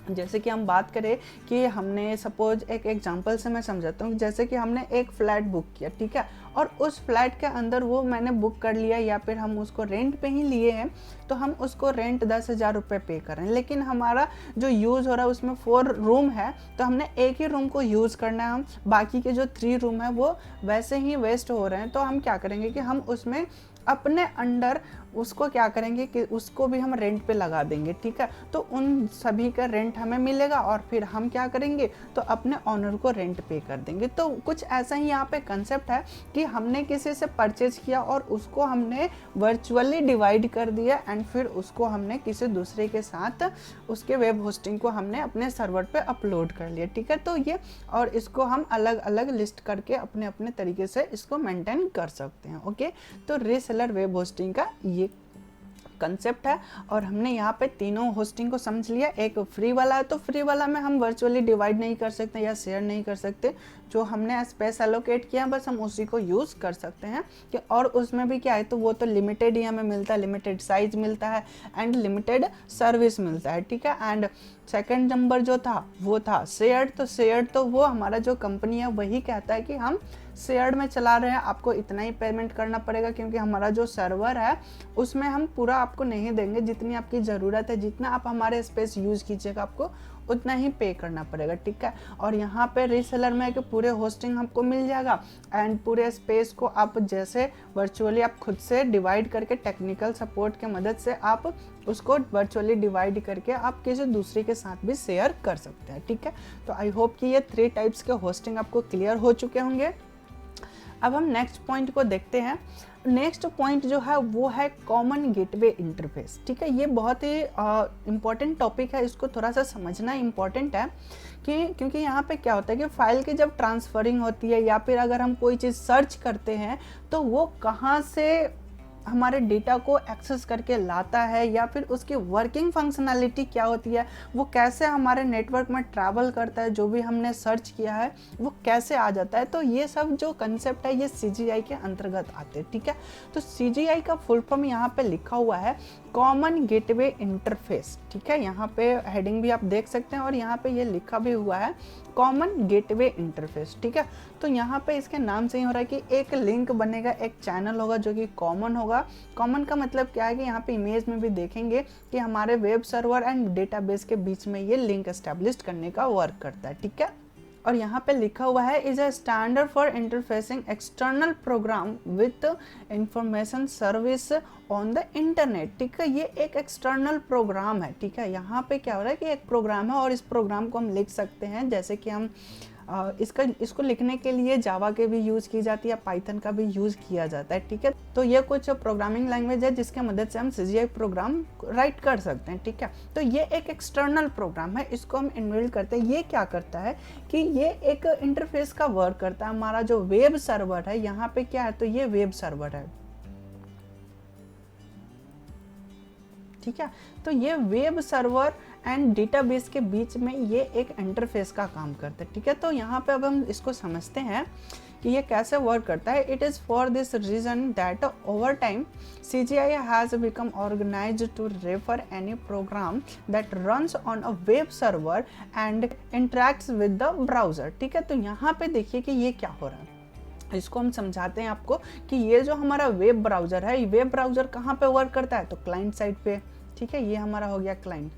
Speaker 1: जैसे कि हम बात करें कि हमने सपोज एक एग्जांपल से मैं समझाता हूँ, जैसे कि हमने एक फ्लैट बुक किया, ठीक है, और उस फ्लैट के अंदर वो मैंने बुक कर लिया या फिर हम उसको रेंट पे ही लिए हैं, तो हम उसको रेंट 10,000 रुपये पे कर रहे हैं, लेकिन हमारा जो यूज़ हो रहा है उसमें 4 रूम है, तो हमने एक ही रूम को यूज़ करना है, हम बाकी के जो 3 रूम है वो वैसे ही वेस्ट हो रहे हैं। तो हम क्या करेंगे कि हम उसमें अपने अंडर उसको क्या करेंगे कि उसको भी हम रेंट पे लगा देंगे, ठीक है। तो उन सभी का रेंट हमें मिलेगा और फिर हम क्या करेंगे तो अपने ऑनर को रेंट पे कर देंगे। तो कुछ ऐसा ही यहाँ पे कंसेप्ट है कि हमने किसी से परचेज किया और उसको हमने वर्चुअली डिवाइड कर दिया एंड फिर उसको हमने किसी दूसरे के साथ उसके वेब होस्टिंग को हमने अपने सर्वर पे अपलोड कर लिया, ठीक है। तो ये और इसको हम अलग अलग लिस्ट करके अपने अपने तरीके से इसको मेंटेन कर सकते हैं, ओके। तो रीसेलर वेब होस्टिंग का ये कंसेप्ट है और हमने यहाँ पे तीनों होस्टिंग को समझ लिया। एक फ्री वाला है, तो फ्री वाला में हम वर्चुअली डिवाइड नहीं कर सकते या शेयर नहीं कर सकते, जो हमने स्पेस एलोकेट किया बस हम उसी को यूज़ कर सकते हैं कि और उसमें भी क्या है तो वो तो लिमिटेड ही हमें मिलता है, लिमिटेड साइज मिलता है एंड लिमिटेड सर्विस मिलता है, ठीक है। एंड सेकंड नंबर जो था वो था शेयर्ड, तो शेयर्ड तो वो हमारा जो कंपनी है वही कहता है कि हम शेयर्ड में चला रहे हैं, आपको इतना ही पेमेंट करना पड़ेगा क्योंकि हमारा जो सर्वर है उसमें हम पूरा आपको नहीं देंगे, जितनी आपकी ज़रूरत है, जितना आप हमारे स्पेस यूज़ कीजिएगा आपको उतना ही पे करना पड़ेगा, ठीक है। और यहाँ पे रीसेलर में कि पूरे होस्टिंग आपको मिल जाएगा एंड पूरे स्पेस को आप जैसे वर्चुअली आप खुद से डिवाइड करके टेक्निकल सपोर्ट के मदद से आप उसको वर्चुअली डिवाइड करके आप किसी दूसरे के साथ भी शेयर कर सकते हैं, ठीक है। तो आई होप कि ये 3 टाइप्स के होस्टिंग आपको क्लियर हो चुके होंगे। अब हम नेक्स्ट पॉइंट को देखते हैं। नेक्स्ट पॉइंट जो है वो है कॉमन गेटवे इंटरफेस, ठीक है। ये बहुत ही इम्पॉर्टेंट टॉपिक है, इसको थोड़ा सा समझना इम्पॉर्टेंट है क्योंकि यहाँ पे क्या होता है कि फाइल की जब ट्रांसफरिंग होती है या फिर अगर हम कोई चीज़ सर्च करते हैं तो वो कहाँ से हमारे डेटा को एक्सेस करके लाता है या फिर उसकी वर्किंग फंक्शनैलिटी क्या होती है, वो कैसे हमारे नेटवर्क में ट्रैवल करता है, जो भी हमने सर्च किया है वो कैसे आ जाता है। तो ये सब जो कंसेप्ट है ये CGI के अंतर्गत आते हैं, ठीक है। तो CGI का फुल फॉर्म यहाँ पे लिखा हुआ है कॉमन गेटवे इंटरफेस, ठीक है। यहाँ पे हेडिंग भी आप देख सकते हैं और यहाँ पे ये लिखा भी हुआ है कॉमन गेटवे इंटरफेस, ठीक है। तो यहाँ पे इसके नाम से ही हो रहा है कि एक लिंक बनेगा, एक चैनल होगा जो कि कॉमन होगा। कॉमन का मतलब क्या है कि यहाँ पे इमेज में भी देखेंगे कि हमारे वेब सर्वर एंड डेटाबेस के बीच में ये लिंक एस्टेब्लिश करने का वर्क करता है, ठीक है। और यहाँ पे लिखा हुआ है is a standard for interfacing external program with information service on the internet, ठीक है। ये एक एक्सटर्नल प्रोग्राम है, ठीक है। यहाँ पे क्या हो रहा है कि एक प्रोग्राम है और इस प्रोग्राम को हम लिख सकते हैं, जैसे कि हम इसको लिखने के लिए जावा के भी यूज़ की जाती है, पाइथन का भी यूज़ किया जाता है, ठीक है। तो ये कुछ प्रोग्रामिंग लैंग्वेज है जिसके मदद से हम CGI प्रोग्राम राइट कर सकते हैं, ठीक है। तो ये एक एक्सटर्नल प्रोग्राम है, इसको हम इनबिल्ड करते हैं। ये क्या करता है कि ये एक इंटरफेस का वर्क करता है। हमारा जो वेब सर्वर है यहाँ पे क्या है तो ये वेब सर्वर है, ठीक है। तो ये वेब सर्वर एंड डेटाबेस के बीच में ये एक इंटरफेस का काम करता है, ठीक है। तो यहाँ पे अब हम इसको समझते हैं कि ये कैसे वर्क करता है। It is for this reason that over time CGI has become organised to refer any program that runs on a web server and interacts with the browser, ठीक है। तो यहाँ पे देखिए कि ये क्या हो रहा है, इसको हम समझाते हैं आपको कि ये जो हमारा वेब ब्राउज़र है, ये वेब ब्राउज़र कहाँ पे वर्क करता है, तो क्लाइंट साइड पे, ठीक है। ये हमारा हो गया क्लाइंट,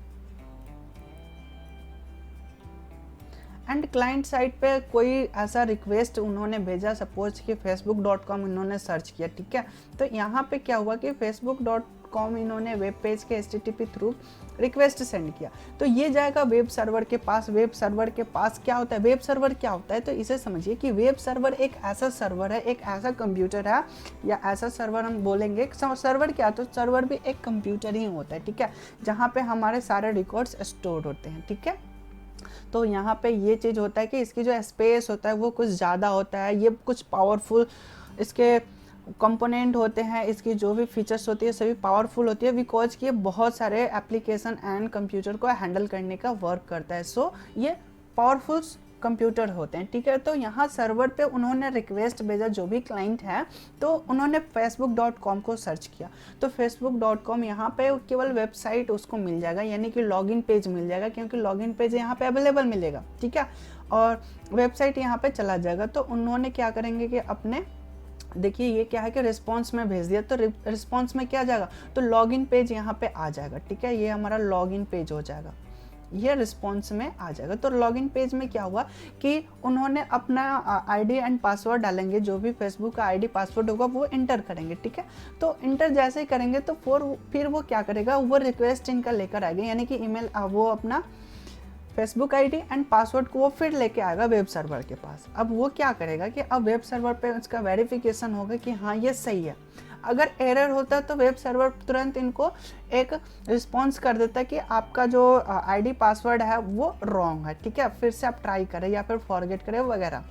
Speaker 1: एंड क्लाइंट साइड पे कोई ऐसा रिक्वेस्ट उन्होंने भेजा, सपोज कि facebook.com इन्होंने सर्च किया, ठीक है। तो यहाँ पे क्या हुआ कि facebook.com इन्होंने वेब पेज के HTTP थ्रू रिक्वेस्ट सेंड किया, तो ये जाएगा वेब सर्वर के पास। वेब सर्वर के पास क्या होता है, वेब सर्वर क्या होता है, तो इसे समझिए कि वेब सर्वर एक ऐसा सर्वर है, एक ऐसा कंप्यूटर है, या ऐसा सर्वर हम बोलेंगे। सर्वर क्या, तो सर्वर भी एक कंप्यूटर ही होता है, ठीक है, जहाँ पे हमारे सारे रिकॉर्ड्स स्टोर होते हैं, ठीक है। तो यहाँ पे ये चीज़ होता है कि इसकी जो स्पेस होता है वो कुछ ज़्यादा होता है, ये कुछ पावरफुल इसके कंपोनेंट होते हैं, इसकी जो भी फीचर्स होती है सभी पावरफुल होती है, बिकॉज कि ये बहुत सारे एप्लीकेशन एंड कंप्यूटर को हैंडल करने का वर्क करता है। सो ये पावरफुल कंप्यूटर होते हैं, ठीक है। तो यहाँ सर्वर पे उन्होंने रिक्वेस्ट भेजा, जो भी क्लाइंट है, तो उन्होंने facebook.com को सर्च किया, तो facebook.com यहाँ पे केवल वेबसाइट उसको मिल जाएगा, यानी कि लॉगिन पेज मिल जाएगा, क्योंकि लॉगिन पेज यहाँ पे अवेलेबल मिलेगा, ठीक है, और वेबसाइट यहाँ पे चला जाएगा। तो उन्होंने क्या करेंगे कि अपने, देखिए ये क्या है कि रिस्पॉन्स में भेज दिया, तो रिस्पॉन्स में क्या जाएगा, तो लॉगिन पेज यहाँ पे आ जाएगा, ठीक है। ये हमारा लॉगिन पेज हो जाएगा, ये रिस्पॉन्स में आ जाएगा। तो लॉगिन पेज में क्या हुआ कि उन्होंने अपना आईडी एंड पासवर्ड डालेंगे, जो भी फेसबुक का आईडी पासवर्ड होगा वो इंटर करेंगे, ठीक है। तो इंटर जैसे ही करेंगे तो फिर वो क्या करेगा, वो रिक्वेस्ट इनका लेकर आएगा, यानी कि ईमेल, वो अपना फेसबुक आईडी एंड पासवर्ड को वो फिर लेके आएगा वेब सर्वर के पास। अब वो क्या करेगा कि अब वेब सर्वर पे उसका वेरिफिकेशन होगा कि हाँ ये सही है। अगर एरर होता है तो वेब सर्वर तुरंत इनको एक रिस्पॉन्स कर देता है कि आपका जो आईडी पासवर्ड है वो रॉन्ग है, ठीक है, फिर से आप ट्राई करें या फिर फॉरगेट करें वगैरह।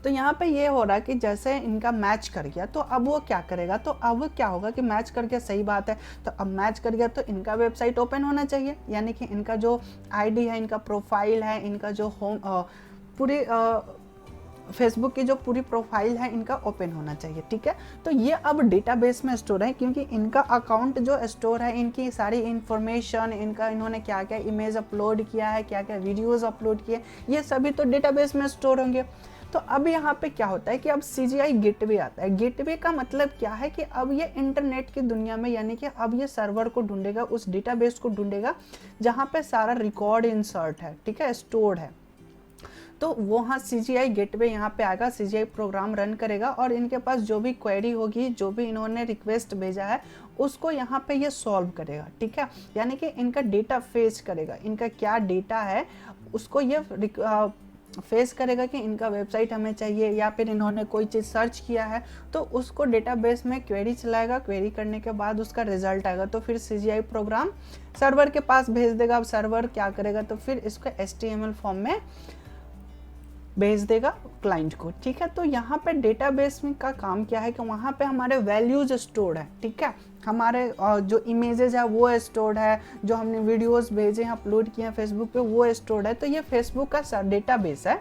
Speaker 1: तो यहाँ पे ये हो रहा है कि जैसे इनका मैच कर गया, तो अब वो क्या करेगा, तो अब क्या होगा कि मैच कर गया, सही बात है, तो अब मैच कर गया तो इनका वेबसाइट ओपन होना चाहिए, यानी कि इनका जो आईडी है, इनका प्रोफाइल है, इनका जो होम पूरी फेसबुक की जो पूरी प्रोफाइल है इनका ओपन होना चाहिए, ठीक है। तो ये अब डेटाबेस में स्टोर है, क्योंकि इनका अकाउंट जो स्टोर है, इनकी सारी इंफॉर्मेशन, इनका इन्होंने क्या क्या इमेज अपलोड किया है, क्या क्या वीडियोस अपलोड किए, ये सभी तो डेटाबेस में स्टोर होंगे। तो अब यहाँ पे क्या होता है कि अब CGI गेटवे आता है। गेटवे का मतलब क्या है कि अब ये इंटरनेट की दुनिया में, यानी कि अब ये सर्वर को ढूंढेगा, उस डेटाबेस को ढूंढेगा जहाँ पे सारा रिकॉर्ड इंसर्ट है, ठीक है, स्टोर्ड है। तो वहाँ CGI गेटवे यहाँ पे आएगा, CGI प्रोग्राम रन करेगा और इनके पास जो भी क्वेरी होगी, जो भी इन्होंने रिक्वेस्ट भेजा है उसको यहाँ पे ये सॉल्व करेगा, ठीक है, यानी कि इनका डेटा फेच करेगा, इनका क्या डेटा है उसको ये फेस करेगा कि इनका वेबसाइट हमें चाहिए, या फिर इन्होंने कोई चीज़ सर्च किया है तो उसको डेटाबेस में क्वेरी चलाएगा, क्वेरी करने के बाद उसका रिजल्ट आएगा, तो फिर CGI प्रोग्राम सर्वर के पास भेज देगा। अब सर्वर क्या करेगा, तो फिर इसको HTML फॉर्म में भेज देगा क्लाइंट को, ठीक है। तो यहाँ पे डेटाबेस में का काम क्या है कि वहाँ पे हमारे वैल्यूज स्टोर्ड है, ठीक है, हमारे जो इमेजेस है वो स्टोर्ड है, जो हमने वीडियोस भेजे हैं, अपलोड किए हैं फेसबुक पे, वो स्टोर्ड है। तो ये फेसबुक का डेटाबेस है।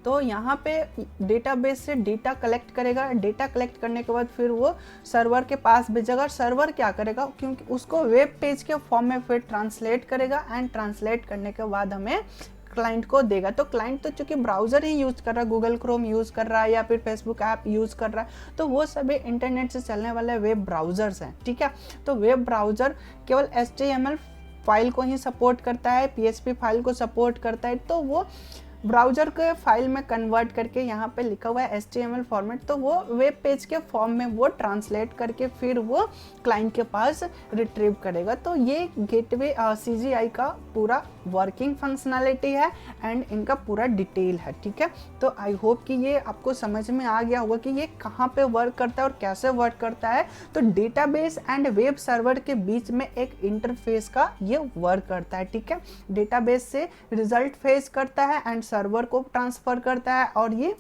Speaker 1: तो यहाँ पे डेटाबेस से डेटा कलेक्ट करेगा, डेटा कलेक्ट करने के बाद फिर वो सर्वर के पास भेजेगा, सर्वर क्या करेगा, क्योंकि उसको वेब पेज के फॉर्म में फिर ट्रांसलेट करेगा, एंड ट्रांसलेट करने के बाद हमें क्लाइंट को देगा। तो क्लाइंट तो चूंकि ब्राउज़र ही यूज़ कर रहा है, गूगल क्रोम यूज़ कर रहा है या फिर फेसबुक ऐप यूज़ कर रहा है, तो वो सभी इंटरनेट से चलने वाले वेब ब्राउज़र्स हैं, ठीक है। तो वेब ब्राउज़र केवल HTML फाइल को ही सपोर्ट करता है, PHP फाइल को सपोर्ट करता है, तो वो ब्राउज़र के फाइल में कन्वर्ट करके यहाँ पे लिखा हुआ है HTML फॉर्मेट, तो वो वेब पेज के फॉर्म में वो ट्रांसलेट करके फिर वो क्लाइंट के पास रिट्रीव करेगा। तो ये गेटवे CGI का पूरा वर्किंग फंक्शनैलिटी है एंड इनका पूरा डिटेल है, ठीक है। तो आई होप कि ये आपको समझ में आ गया होगा कि ये कहाँ पे वर्क करता है और कैसे वर्क करता है। तो डेटाबेस एंड वेब सर्वर के बीच में एक इंटरफेस का ये वर्क करता है, ठीक है। डेटाबेस से रिजल्ट फेच करता है एंड सर्वर को ट्रांसफ़र करता है, और ये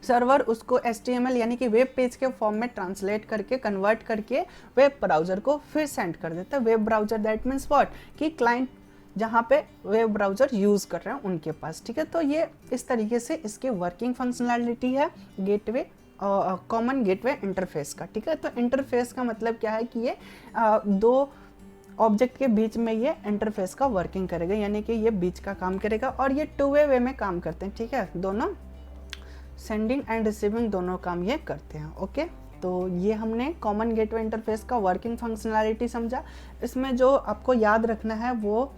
Speaker 1: सर्वर उसको HTML यानी कि वेब पेज के फॉर्म में ट्रांसलेट करके कन्वर्ट करके वेब ब्राउज़र को फिर सेंड कर देता है। Web browser that means what, कि क्लाइंट जहाँ पे वेब ब्राउज़र यूज़ कर रहे हैं उनके पास, ठीक है। तो ये इस तरीके से इसकी वर्किंग फंक्शनैलिटी है गेटवे, कॉमन गेटवे इंटरफेस का, ठीक है। तो इंटरफेस का मतलब क्या है कि ये दो ऑब्जेक्ट के बीच में ये इंटरफेस का वर्किंग करेगा, यानी कि ये बीच का काम करेगा और ये टू वे में काम करते हैं, ठीक है। दोनों सेंडिंग एंड रिसीविंग दोनों काम ये करते हैं, ओके। तो ये हमने कॉमन गेटवे इंटरफेस का वर्किंग फंक्शनैलिटी समझा। इसमें जो आपको याद रखना है वो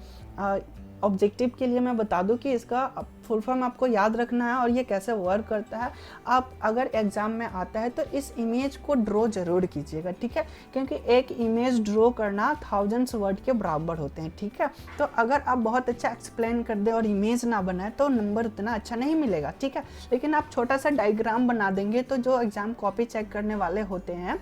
Speaker 1: ऑब्जेक्टिव के लिए मैं बता दूं कि इसका फुल फॉर्म आपको याद रखना है और ये कैसे वर्क करता है। आप अगर एग्ज़ाम में आता है तो इस इमेज को ड्रॉ ज़रूर कीजिएगा, ठीक है, क्योंकि एक इमेज ड्रॉ करना थाउजेंड्स वर्ड के बराबर होते हैं, ठीक है। तो अगर आप बहुत अच्छा एक्सप्लेन कर दे और इमेज ना बनाए तो नंबर उतना अच्छा नहीं मिलेगा, ठीक है। लेकिन आप छोटा सा डायग्राम बना देंगे तो जो एग्ज़ाम कॉपी चेक करने वाले होते हैं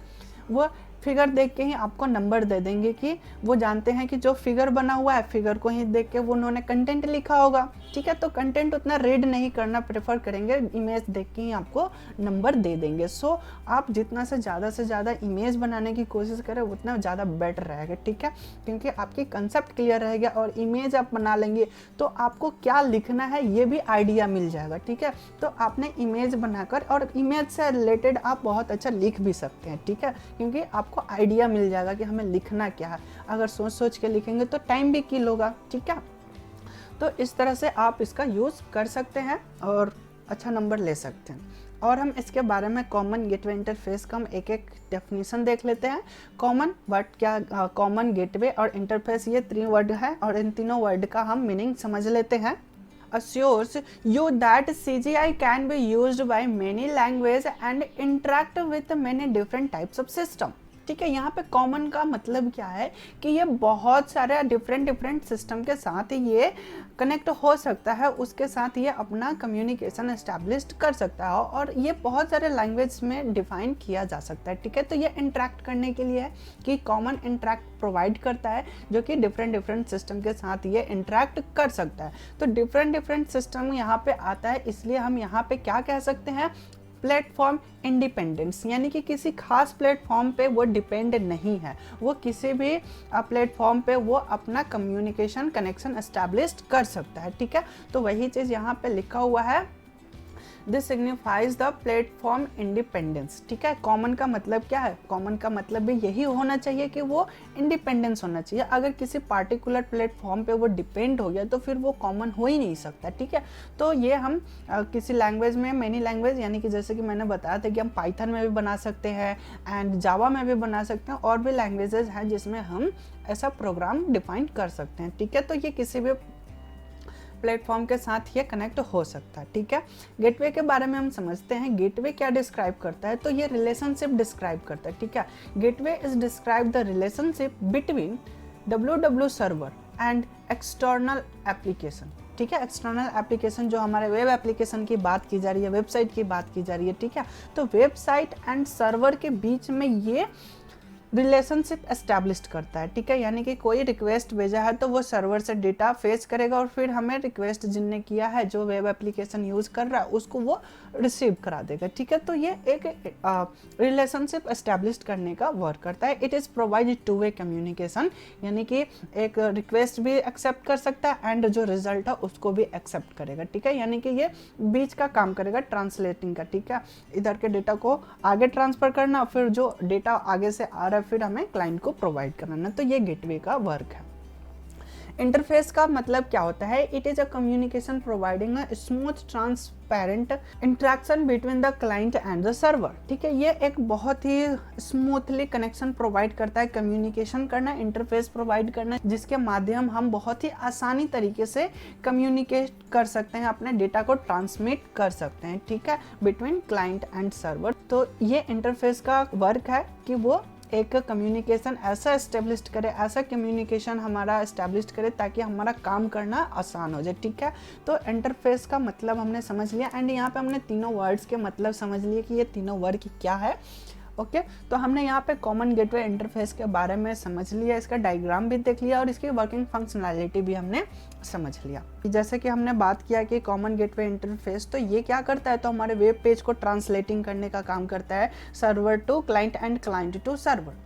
Speaker 1: वो फिगर देख के ही आपको नंबर दे देंगे, कि वो जानते हैं कि जो फिगर बना हुआ है फिगर को ही देख के वो उन्होंने कंटेंट लिखा होगा, ठीक है। तो कंटेंट उतना रीड नहीं करना प्रेफर करेंगे, इमेज देख के ही आपको नंबर दे देंगे। सो आप जितना से ज़्यादा इमेज बनाने की कोशिश करें उतना ज़्यादा बेटर रहेगा, ठीक है, क्योंकि आपकी कंसेप्ट क्लियर रहेगा और इमेज आप बना लेंगे तो आपको क्या लिखना है ये भी आइडिया मिल जाएगा, ठीक है। तो आपने इमेज बनाकर और इमेज से रिलेटेड आप बहुत अच्छा लिख भी सकते हैं, ठीक है, क्योंकि आपको आइडिया मिल जाएगा कि हमें लिखना क्या है। अगर सोच के लिखेंगे तो टाइम भी किल होगा, ठीक है। तो इस तरह से आप इसका यूज़ कर सकते हैं और अच्छा नंबर ले सकते हैं। और हम इसके बारे में कॉमन गेटवे इंटरफेस का हम एक एक डेफिनेशन देख लेते हैं। कॉमन वर्ड क्या, कॉमन गेटवे और इंटरफेस ये 3 वर्ड है और इन तीनों वर्ड का हम मीनिंग समझ लेते हैं। assures you that CGI can be used by many languages and interact with many different types of system, ठीक है। यहाँ पे कॉमन का मतलब क्या है कि ये बहुत सारे डिफरेंट सिस्टम के साथ ये कनेक्ट हो सकता है, उसके साथ ये अपना कम्युनिकेशन एस्टैब्लिश कर सकता है और ये बहुत सारे लैंग्वेज में डिफाइन किया जा सकता है, ठीक है। तो ये इंटरेक्ट करने के लिए है कि कॉमन इंटरेक्ट प्रोवाइड करता है जो कि डिफरेंट सिस्टम के साथ ये इंटरेक्ट कर सकता है। तो डिफरेंट सिस्टम यहाँ पे आता है, इसलिए हम यहाँ पे क्या कह सकते हैं, प्लेटफॉर्म इंडिपेंडेंस, यानी कि किसी खास प्लेटफॉर्म पे वो डिपेंड नहीं है, वो किसी भी प्लेटफॉर्म पे वो अपना कम्युनिकेशन कनेक्शन एस्टैब्लिश कर सकता है, ठीक है। तो वही चीज़ यहाँ पे लिखा हुआ है, this signifies the platform independence, ठीक है। कॉमन का मतलब क्या है, कॉमन का मतलब भी यही होना चाहिए कि वो इंडिपेंडेंस होना चाहिए। अगर किसी पार्टिकुलर प्लेटफॉर्म पे वो डिपेंड हो गया तो फिर वो कॉमन हो ही नहीं सकता, ठीक है। तो ये हम किसी लैंग्वेज में मेनी लैंग्वेज, यानी कि जैसे कि मैंने बताया था कि हम पाइथन में भी बना सकते हैं एंड जावा में भी बना सकते हैं, और भी लैंग्वेजेस हैं जिसमें हम ऐसा प्रोग्राम डिफाइन कर सकते हैं, ठीक है। तो ये किसी भी प्लेटफॉर्म के साथ ये कनेक्ट हो सकता है, ठीक है। गेटवे के बारे में हम समझते हैं, गेटवे क्या डिस्क्राइब करता है, तो ये रिलेशनशिप डिस्क्राइब करता है, ठीक है। Gateway is describe the relationship between www server and external application, ठीक है। एक्सटर्नल एप्लीकेशन जो हमारे वेब एप्लीकेशन की बात की जा रही है, वेबसाइट की बात की जा रही है, ठीक है। तो वेबसाइट एंड सर्वर के बीच में ये रिलेशनशिप एस्टैब्लिश करता है, ठीक है। यानी कि कोई रिक्वेस्ट भेजा है तो वो सर्वर से डेटा फेच करेगा और फिर हमें रिक्वेस्ट जिनने किया है, जो वेब एप्लीकेशन यूज़ कर रहा है, उसको वो रिसीव करा देगा, ठीक है। तो ये एक रिलेशनशिप एस्टैब्लिश करने का वर्क करता है। It is provide two way communication, यानी कि एक रिक्वेस्ट भी एक्सेप्ट कर सकता है एंड जो रिजल्ट है उसको भी एक्सेप्ट करेगा, ठीक है। यानी कि ये बीच का काम करेगा ट्रांसलेटिंग का, ठीक है। इधर के डेटा को आगे ट्रांसफ़र करना, फिर जो डेटा आगे से आ रहा है फिर हमें क्लाइंट को प्रोवाइड कराना, तो ये गेटवे का वर्क है। इंटरफेस का मतलब क्या होता है, it is a communication providing a smooth transparent interaction between the client and the server, ठीक है। ये एक बहुत ही स्मूथली कनेक्शन प्रोवाइड करता है, कम्युनिकेशन करना, इंटरफेस प्रोवाइड करना, जिसके माध्यम हम बहुत ही आसानी तरीके से कम्युनिकेट कर सकते हैं, अपने डेटा को ट्रांसमिट कर सकते हैं, ठीक है, बिटवीन क्लाइंट एंड सर्वर। तो ये इंटरफेस का वर्क है कि वो एक कम्युनिकेशन ऐसा एस्टेब्लिश करे, ऐसा कम्युनिकेशन हमारा एस्टेब्लिश करे ताकि हमारा काम करना आसान हो जाए, ठीक है। तो इंटरफेस का मतलब हमने समझ लिया एंड यहाँ पे हमने तीनों वर्ड्स के मतलब समझ लिए कि ये तीनों वर्ड क्या है। ओके, तो हमने यहाँ पे कॉमन गेटवे इंटरफेस के बारे में समझ लिया, इसका डायग्राम भी देख लिया और इसकी वर्किंग फंक्शनैलिटी भी हमने समझ लिया। जैसे कि हमने बात किया कि कॉमन गेटवे इंटरफेस तो ये क्या करता है, तो हमारे वेब पेज को ट्रांसलेटिंग करने का काम करता है, server to client and client to server.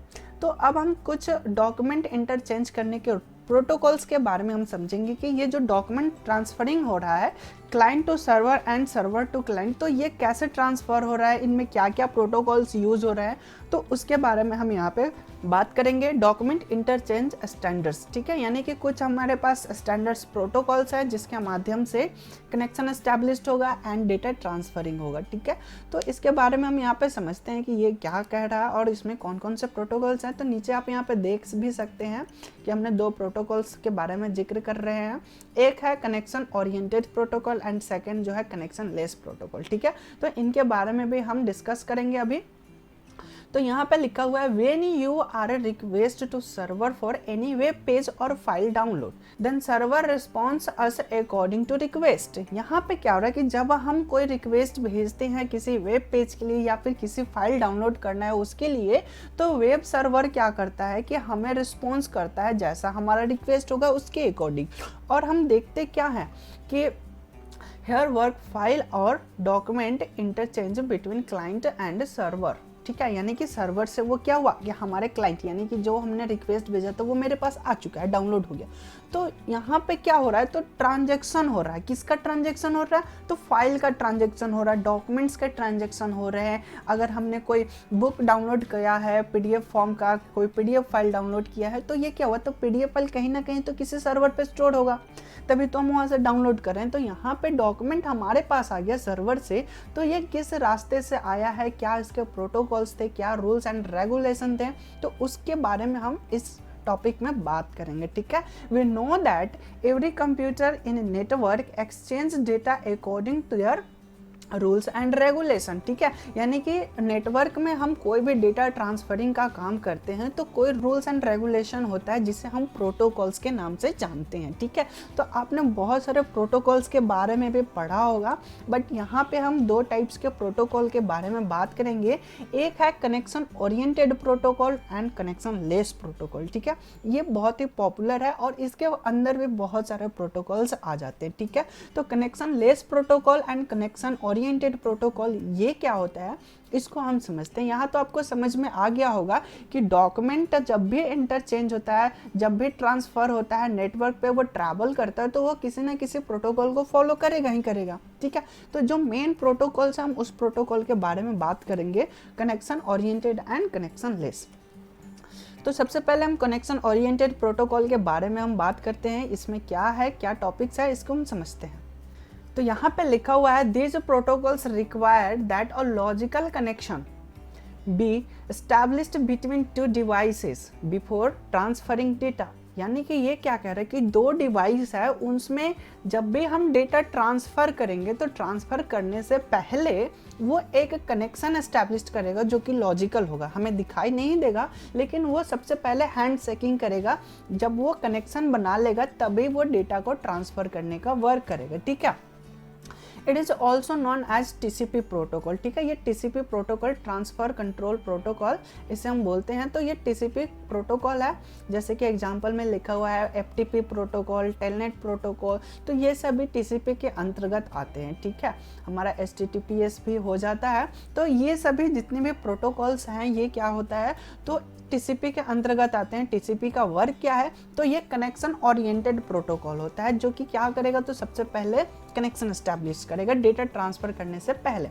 Speaker 1: तो अब हम कुछ डॉक्यूमेंट इंटरचेंज करने के प्रोटोकॉल्स के बारे में हम समझेंगे कि ये जो डॉक्यूमेंट ट्रांसफरिंग हो रहा है client to server and server to client, तो ये कैसे ट्रांसफ़र हो रहा है, इनमें क्या क्या प्रोटोकॉल्स यूज़ हो रहे हैं, तो उसके बारे में हम यहाँ पे बात करेंगे। डॉक्यूमेंट इंटरचेंज स्टैंडर्ड्स, ठीक है, यानी कि कुछ हमारे पास स्टैंडर्ड्स प्रोटोकॉल्स हैं जिसके माध्यम से कनेक्शन एस्टैब्लिश्ड होगा एंड डेटा ट्रांसफरिंग होगा, ठीक है। तो इसके बारे में हम यहाँ पे समझते हैं कि ये क्या कह रहा है और इसमें कौन कौन से प्रोटोकॉल्स हैं। तो नीचे आप यहाँ पे देख भी सकते हैं कि हमने दो प्रोटोकॉल्स के बारे में जिक्र कर रहे हैं, एक है connection oriented protocol and second जो है कनेक्शन लेस प्रोटोकॉल, ठीक है। तो इनके बारे में भी हम डिस्कस करेंगे अभी। तो यहाँ पे लिखा हुआ है when you are a request to server for any web page और file download then server response us according to request. यहाँ पे क्या हो रहा है कि जब हम कोई रिक्वेस्ट भेजते हैं किसी वेब पेज के लिए या फिर किसी फाइल डाउनलोड करना है उसके लिए, तो वेब सर्वर क्या करता है कि हमें रिस्पॉन्स करता है जैसा हमारा रिक्वेस्ट होगा उसके अकॉर्डिंग। और हम देखते क्या है कि here work फाइल और document interchange between client and server, ठीक है। यानी कि सर्वर से वो क्या हुआ कि हमारे क्लाइंट यानी कि जो हमने रिक्वेस्ट भेजा तो वो मेरे पास आ चुका है, डाउनलोड हो गया। तो यहाँ पे क्या हो रहा है, तो ट्रांजैक्शन हो रहा है। किसका ट्रांजैक्शन हो रहा है, तो फाइल का ट्रांजैक्शन हो रहा है, डॉक्यूमेंट्स के ट्रांजैक्शन हो रहे हैं। अगर हमने कोई बुक डाउनलोड किया है पीडीएफ फॉर्म का, कोई पीडीएफ फाइल डाउनलोड किया है, तो ये क्या हुआ, तो पीडीएफ फाइल कहीं ना कहीं तो किसी सर्वर पे स्टोर होगा, तभी तो हम वहाँ से डाउनलोड कर रहे हैं। तो यहाँ पे डॉक्यूमेंट हमारे पास आ गया सर्वर से, तो ये किस रास्ते से आया है, क्या इसके प्रोटोकॉल्स थे, क्या रूल्स एंड रेगुलेशन थे, तो उसके बारे में हम इस टॉपिक में बात करेंगे, ठीक है। We know that every computer in network exchange data according to their rules and regulation, ठीक है। यानी कि नेटवर्क में हम कोई भी डेटा ट्रांसफरिंग का काम करते हैं तो कोई रूल्स एंड रेगुलेशन होता है जिसे हम प्रोटोकॉल्स के नाम से जानते हैं, ठीक है। तो आपने बहुत सारे प्रोटोकॉल्स के बारे में भी पढ़ा होगा, बट यहाँ पे हम दो टाइप्स के प्रोटोकॉल के बारे में बात करेंगे। एक है connection oriented protocol and connection less protocol, ठीक है। ये बहुत ही पॉपुलर है और इसके अंदर भी बहुत सारे प्रोटोकॉल्स आ जाते हैं, ठीक है। तो connection less protocol and connection oriented protocol ये क्या होता है, इसको हम समझते हैं। यहाँ तो आपको समझ में आ गया होगा कि डॉक्यूमेंट जब भी इंटरचेंज होता है, जब भी ट्रांसफ़र होता है नेटवर्क पे, वो ट्रैवल करता है तो वो किसी ना किसी प्रोटोकॉल को फॉलो करेगा ही करेगा, ठीक है। तो जो मेन प्रोटोकॉल्स हम उस प्रोटोकॉल के बारे में बात करेंगे, connection oriented and connection less. तो सबसे पहले हम कनेक्शन ओरिएंटेड प्रोटोकॉल के बारे में हम बात करते हैं, इसमें क्या है, क्या टॉपिक्स है, इसको हम समझते हैं। तो यहाँ पे लिखा हुआ है these protocols require that a logical connection B established between two devices before transferring data. यानी कि ये क्या कह रहा है कि दो डिवाइस है, उसमें जब भी हम डेटा ट्रांसफ़र करेंगे तो ट्रांसफ़र करने से पहले वो एक कनेक्शन एस्टैब्लिश करेगा जो कि लॉजिकल होगा, हमें दिखाई नहीं देगा, लेकिन वो सबसे पहले हैंड शेकिंग करेगा। जब वो कनेक्शन बना लेगा तभी वो डेटा को ट्रांसफ़र करने का वर्क करेगा, ठीक है। It is also known as TCP protocol, ठीक है। ये TCP protocol transfer control protocol इसे हम बोलते हैं। तो ये TCP प्रोटोकॉल है, जैसे कि एग्जांपल में लिखा हुआ है FTP प्रोटोकॉल, टेलनेट प्रोटोकॉल, तो ये सभी TCP के अंतर्गत आते हैं, ठीक है। हमारा HTTPS भी हो जाता है। तो ये सभी जितने भी प्रोटोकॉल्स हैं ये क्या होता है, तो TCP के अंतर्गत आते हैं। TCP का वर्क क्या है, तो ये कनेक्शन ओरिएंटेड प्रोटोकॉल होता है जो कि क्या करेगा, तो सबसे पहले कनेक्शन एस्टैब्लिश करेगा डेटा ट्रांसफ़र करने से पहले।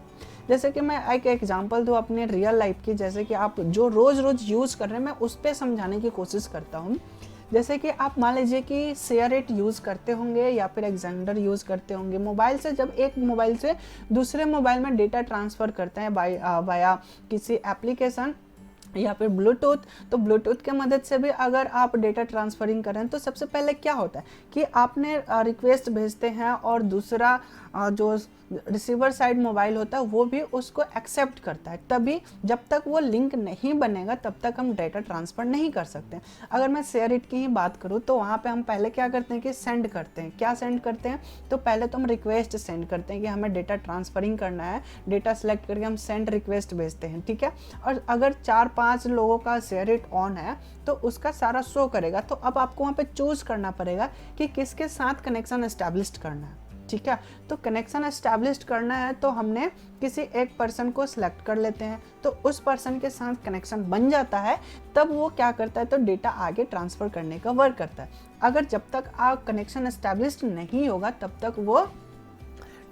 Speaker 1: जैसे कि मैं एक एग्जांपल दूँ अपने रियल लाइफ की, जैसे कि आप जो रोज़ यूज़ कर रहे हैं मैं उस पर समझाने की कोशिश करता हूँ। जैसे कि आप मान लीजिए कि शेयरइट यूज़ करते होंगे या फिर एक्सेंडर यूज़ करते होंगे। मोबाइल से जब एक मोबाइल से दूसरे मोबाइल में डेटा ट्रांसफ़र करते हैं वाया किसी एप्लीकेशन या फिर ब्लूटूथ, तो ब्लूटूथ के मदद से भी अगर आप डेटा ट्रांसफरिंग करें तो सबसे पहले क्या होता है कि आपने रिक्वेस्ट भेजते हैं और दूसरा जो रिसीवर साइड मोबाइल होता है वो भी उसको एक्सेप्ट करता है। तभी जब तक वो लिंक नहीं बनेगा तब तक हम डेटा ट्रांसफ़र नहीं कर सकते। अगर मैं शेयर इट की ही बात करूँ तो वहाँ पे हम पहले क्या करते हैं कि सेंड करते हैं। क्या सेंड करते हैं? तो पहले तो हम रिक्वेस्ट सेंड करते हैं कि हमें डेटा ट्रांसफरिंग करना है, डेटा सेलेक्ट करके हम सेंड रिक्वेस्ट भेजते हैं, ठीक है। और अगर 4-5 लोगों का शेयर इट ऑन है तो उसका सारा शो करेगा। तो अब आपको वहाँ पे चूज करना पड़ेगा कि किसके साथ कनेक्शन एस्टैब्लिश करना है, ठीक है। तो कनेक्शन एस्टैब्लिश करना है तो हमने किसी एक पर्सन को सिलेक्ट कर लेते हैं, तो उस पर्सन के साथ कनेक्शन बन जाता है। तब वो क्या करता है, तो डेटा आगे ट्रांसफ़र करने का वर्क करता है। अगर जब तक आप कनेक्शन एस्टैब्लिश नहीं होगा तब तक वो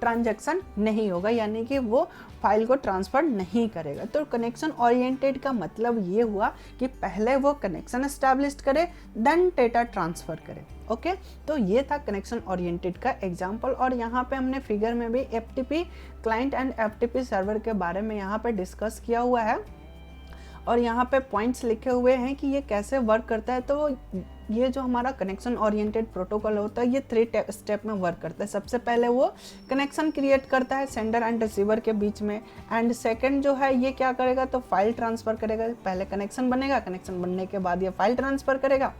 Speaker 1: ट्रांजैक्शन नहीं होगा, यानी कि वो फाइल को ट्रांसफ़र नहीं करेगा। तो कनेक्शन ओरिएंटेड का मतलब ये हुआ कि पहले वो कनेक्शन एस्टैब्लिश करे देन डेटा ट्रांसफ़र करे। ओके, तो ये था कनेक्शन ओरिएंटेड का एग्जांपल। और यहाँ पे हमने फिगर में भी FTP client and FTP server के बारे में यहाँ पे डिस्कस किया हुआ है और यहाँ पे पॉइंट्स लिखे हुए हैं कि ये कैसे वर्क करता है। तो ये जो हमारा कनेक्शन ओरिएंटेड प्रोटोकॉल होता है ये 3 स्टेप में वर्क करता है। सबसे पहले वो कनेक्शन क्रिएट करता है सेंडर एंड रिसीवर के बीच में, एंड सेकंड जो है ये क्या करेगा, तो फाइल ट्रांसफ़र करेगा। पहले कनेक्शन बनेगा, कनेक्शन बनने के बाद ये फाइल ट्रांसफ़र करेगा,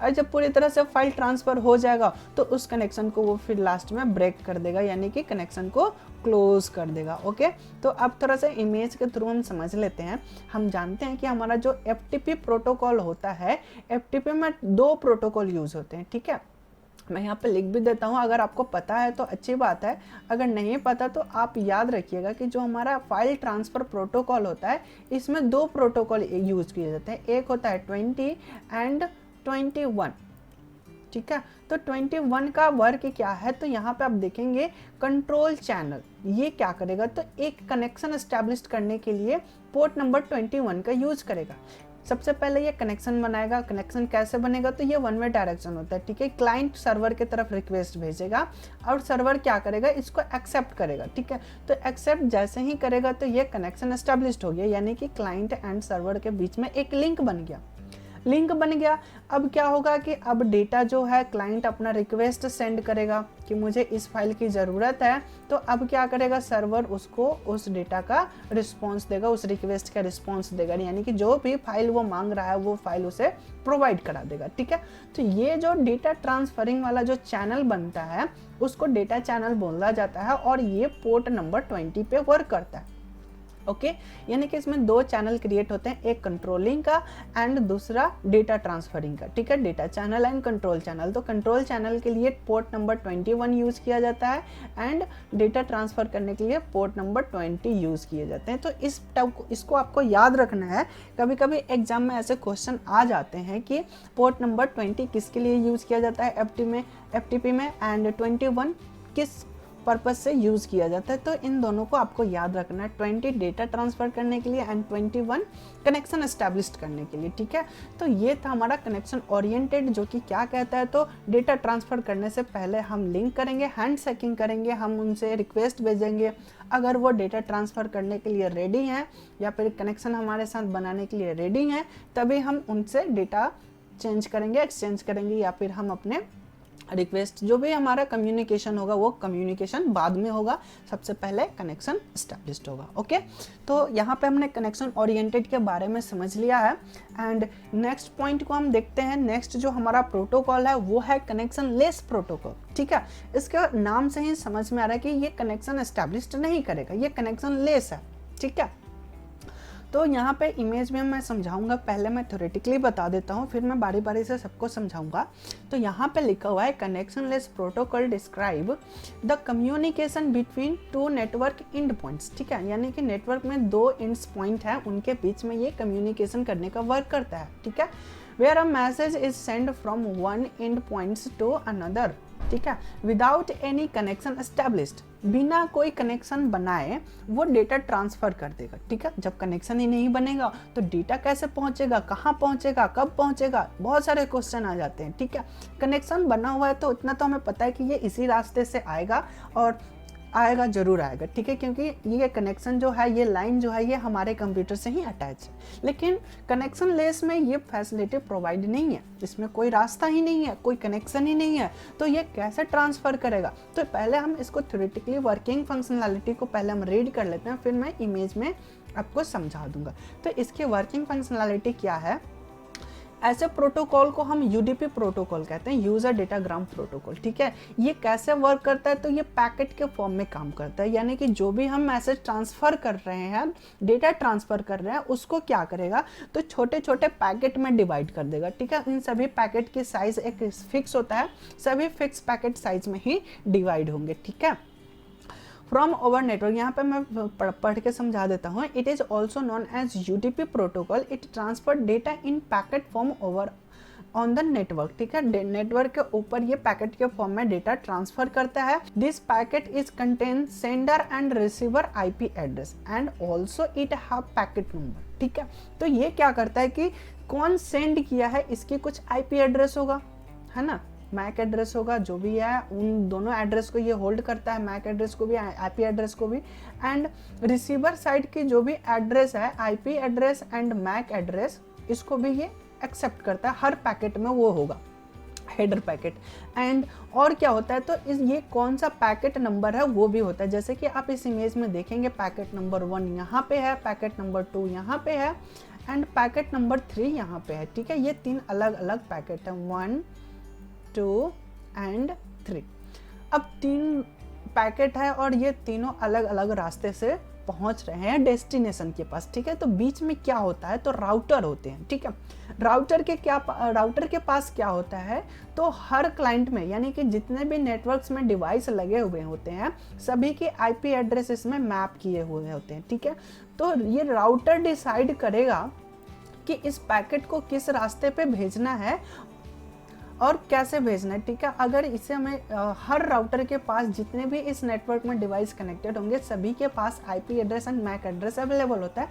Speaker 1: और जब पूरी तरह से फाइल ट्रांसफ़र हो जाएगा तो उस कनेक्शन को वो फिर लास्ट में ब्रेक कर देगा, यानी कि कनेक्शन को क्लोज कर देगा। ओके, तो अब थोड़ा सा इमेज के थ्रू हम समझ लेते हैं। हम जानते हैं कि हमारा जो FTP प्रोटोकॉल होता है, FTP में 2 प्रोटोकॉल यूज़ होते हैं, ठीक है। मैं यहाँ पे लिख भी देता हूँ, अगर आपको पता है तो अच्छी बात है, अगर नहीं पता तो आप याद रखिएगा कि जो हमारा फाइल ट्रांसफ़र प्रोटोकॉल होता है इसमें 2 प्रोटोकॉल यूज़ किए जाते हैं। एक होता है 20 एंड 21, ठीक है। तो 21 का वर्क क्या है, तो यहाँ पे आप देखेंगे कंट्रोल चैनल ये क्या करेगा, तो एक कनेक्शन एस्टैब्लिश करने के लिए पोर्ट नंबर 21 का यूज करेगा। सबसे पहले ये कनेक्शन बनाएगा। कनेक्शन कैसे बनेगा, तो ये 1 वे डायरेक्शन होता है, ठीक है। क्लाइंट सर्वर की तरफ रिक्वेस्ट भेजेगा और सर्वर क्या करेगा, इसको एक्सेप्ट करेगा, ठीक है। तो एक्सेप्ट जैसे ही करेगा तो ये कनेक्शन एस्टैब्लिश्ड हो गया, यानी कि क्लाइंट एंड सर्वर के बीच में एक लिंक बन गया। लिंक बन गया। अब क्या होगा कि अब डेटा जो है क्लाइंट अपना रिक्वेस्ट सेंड करेगा कि मुझे इस फाइल की ज़रूरत है, तो अब क्या करेगा, सर्वर उसको उस डेटा का रिस्पॉन्स देगा, उस रिक्वेस्ट का रिस्पॉन्स देगा, यानी कि जो भी फाइल वो मांग रहा है वो फाइल उसे प्रोवाइड करा देगा, ठीक है। तो ये जो डेटा ट्रांसफरिंग वाला जो चैनल बनता है उसको डेटा चैनल बोला जाता है और ये पोर्ट नंबर 20 पे वर्क करता है। ओके, यानी कि इसमें 2 चैनल क्रिएट होते हैं, एक कंट्रोलिंग का एंड दूसरा डेटा ट्रांसफरिंग का, ठीक है। Data channel and control channel. तो कंट्रोल चैनल के लिए पोर्ट नंबर 21 यूज़ किया जाता है एंड डेटा ट्रांसफ़र करने के लिए पोर्ट नंबर 20 यूज़ किए जाते हैं। तो इसको आपको याद रखना है। कभी कभी एग्जाम में ऐसे क्वेश्चन आ जाते हैं कि पोर्ट नंबर 20 किसके लिए यूज़ किया जाता है FTP में एंड 21 किस पर्पस से यूज़ किया जाता है। तो इन दोनों को आपको याद रखना है, 20 डेटा ट्रांसफ़र करने के लिए एंड 21 कनेक्शन एस्टैब्लिश करने के लिए, ठीक है। तो ये था हमारा कनेक्शन ओरिएंटेड, जो कि क्या कहता है, तो डेटा ट्रांसफ़र करने से पहले हम लिंक करेंगे, हैंड शेकिंग करेंगे, हम उनसे रिक्वेस्ट भेजेंगे। अगर वो डेटा ट्रांसफ़र करने के लिए रेडी हैं या फिर कनेक्शन हमारे साथ बनाने के लिए रेडी हैं, तभी हम उनसे डेटा चेंज करेंगे, एक्सचेंज करेंगे, या फिर हम अपने रिक्वेस्ट जो भी हमारा कम्युनिकेशन होगा वो कम्युनिकेशन बाद में होगा, सबसे पहले कनेक्शन एस्टैब्लिश्ड होगा। ओके, तो यहाँ पे हमने कनेक्शन ओरिएंटेड के बारे में समझ लिया है एंड नेक्स्ट पॉइंट को हम देखते हैं। नेक्स्ट जो हमारा प्रोटोकॉल है वो है कनेक्शन लेस प्रोटोकॉल, ठीक है। इसके नाम से ही समझ में आ रहा है कि ये कनेक्शन एस्टैब्लिश्ड नहीं करेगा, ये कनेक्शन लेस है, ठीक है। तो यहाँ पे इमेज में मैं समझाऊंगा, पहले मैं थ्योरेटिकली बता देता हूँ, फिर मैं बारी बारी से सबको समझाऊंगा। तो यहाँ पे लिखा हुआ है connection less protocol describe the communication between 2 network and points, ठीक है। यानी कि नेटवर्क में 2 एंड्स पॉइंट है, उनके बीच में ये कम्युनिकेशन करने का वर्क करता है, ठीक है। Where a message is send from one end points to another, ठीक है, विदाउट एनी कनेक्शन एस्टैब्लिश्ड, बिना कोई कनेक्शन बनाए वो डेटा ट्रांसफ़र कर देगा, ठीक है। जब कनेक्शन ही नहीं बनेगा तो डेटा कैसे पहुंचेगा, कहाँ पहुंचेगा, कब पहुंचेगा, बहुत सारे क्वेश्चन आ जाते हैं, ठीक है। कनेक्शन बना हुआ है तो इतना तो हमें पता है कि ये इसी रास्ते से आएगा और आएगा, जरूर आएगा, ठीक है, क्योंकि ये कनेक्शन जो है, ये लाइन जो है, ये हमारे कंप्यूटर से ही अटैच है। लेकिन कनेक्शन लेस में ये फैसिलिटी प्रोवाइड नहीं है, इसमें कोई रास्ता ही नहीं है, कोई कनेक्शन ही नहीं है, तो ये कैसे ट्रांसफ़र करेगा। तो पहले हम इसको थ्योरेटिकली वर्किंग फंक्शनैलिटी को पहले हम रीड कर लेते हैं, फिर मैं इमेज में आपको समझा दूंगा। तो इसकी वर्किंग फंक्शनैलिटी क्या है, ऐसे प्रोटोकॉल को हम यूडीपी प्रोटोकॉल कहते हैं, यूजर डेटाग्राम प्रोटोकॉल, ठीक है। ये कैसे वर्क करता है, तो ये पैकेट के फॉर्म में काम करता है, यानी कि जो भी हम मैसेज ट्रांसफ़र कर रहे हैं, डेटा ट्रांसफ़र कर रहे हैं, उसको क्या करेगा, तो छोटे छोटे पैकेट में डिवाइड कर देगा, ठीक है। इन सभी पैकेट की साइज़ एक फिक्स होता है, सभी फिक्स पैकेट साइज में ही डिवाइड होंगे, ठीक है। फ्रॉम ओवर नेटवर्क, यहाँ पे मैं पढ़ के समझा देता हूँ। It is also known as UDP protocol, it transfer data in packet form over on the network, ठीक है। नेटवर्क के ऊपर ये पैकेट के फॉर्म में डेटा ट्रांसफर करता है। This packet is contain sender and receiver IP address and also it have packet number, ठीक है। तो ये क्या करता है कि कौन सेंड किया है, इसकी कुछ आईपी एड्रेस होगा, है ना, मैक एड्रेस होगा, जो भी है उन दोनों एड्रेस को ये होल्ड करता है, मैक एड्रेस को भी, आईपी एड्रेस को भी। एंड रिसीवर साइड की जो भी एड्रेस है, IP address and MAC address, इसको भी ये एक्सेप्ट करता है, हर पैकेट में वो होगा हेडर पैकेट। एंड और क्या होता है, तो ये कौन सा पैकेट नंबर है वो भी होता है, जैसे कि आप इस इमेज में देखेंगे पैकेट नंबर 1 यहाँ पे है, पैकेट नंबर 2 यहाँ पे है एंड पैकेट नंबर 3 यहाँ पे है, ठीक है। ये 3 अलग अलग पैकेट है, 1 2 एंड 3। अब 3 पैकेट है और ये तीनों अलग अलग रास्ते से पहुंच रहे हैं डेस्टिनेशन के पास, ठीक है। तो बीच में क्या होता है, तो राउटर होते हैं, ठीक है। राउटर के पास क्या होता है, तो हर क्लाइंट में, यानी कि जितने भी नेटवर्क्स में डिवाइस लगे हुए होते हैं, सभी के आईपी एड्रेस इसमें मैप किए हुए होते हैं, ठीक है। तो ये राउटर डिसाइड करेगा कि इस पैकेट को किस रास्ते पे भेजना है और कैसे भेजना है, ठीक है। अगर इसे हमें हर राउटर के पास जितने भी इस नेटवर्क में डिवाइस कनेक्टेड होंगे, सभी के पास IP address and MAC address available होता है,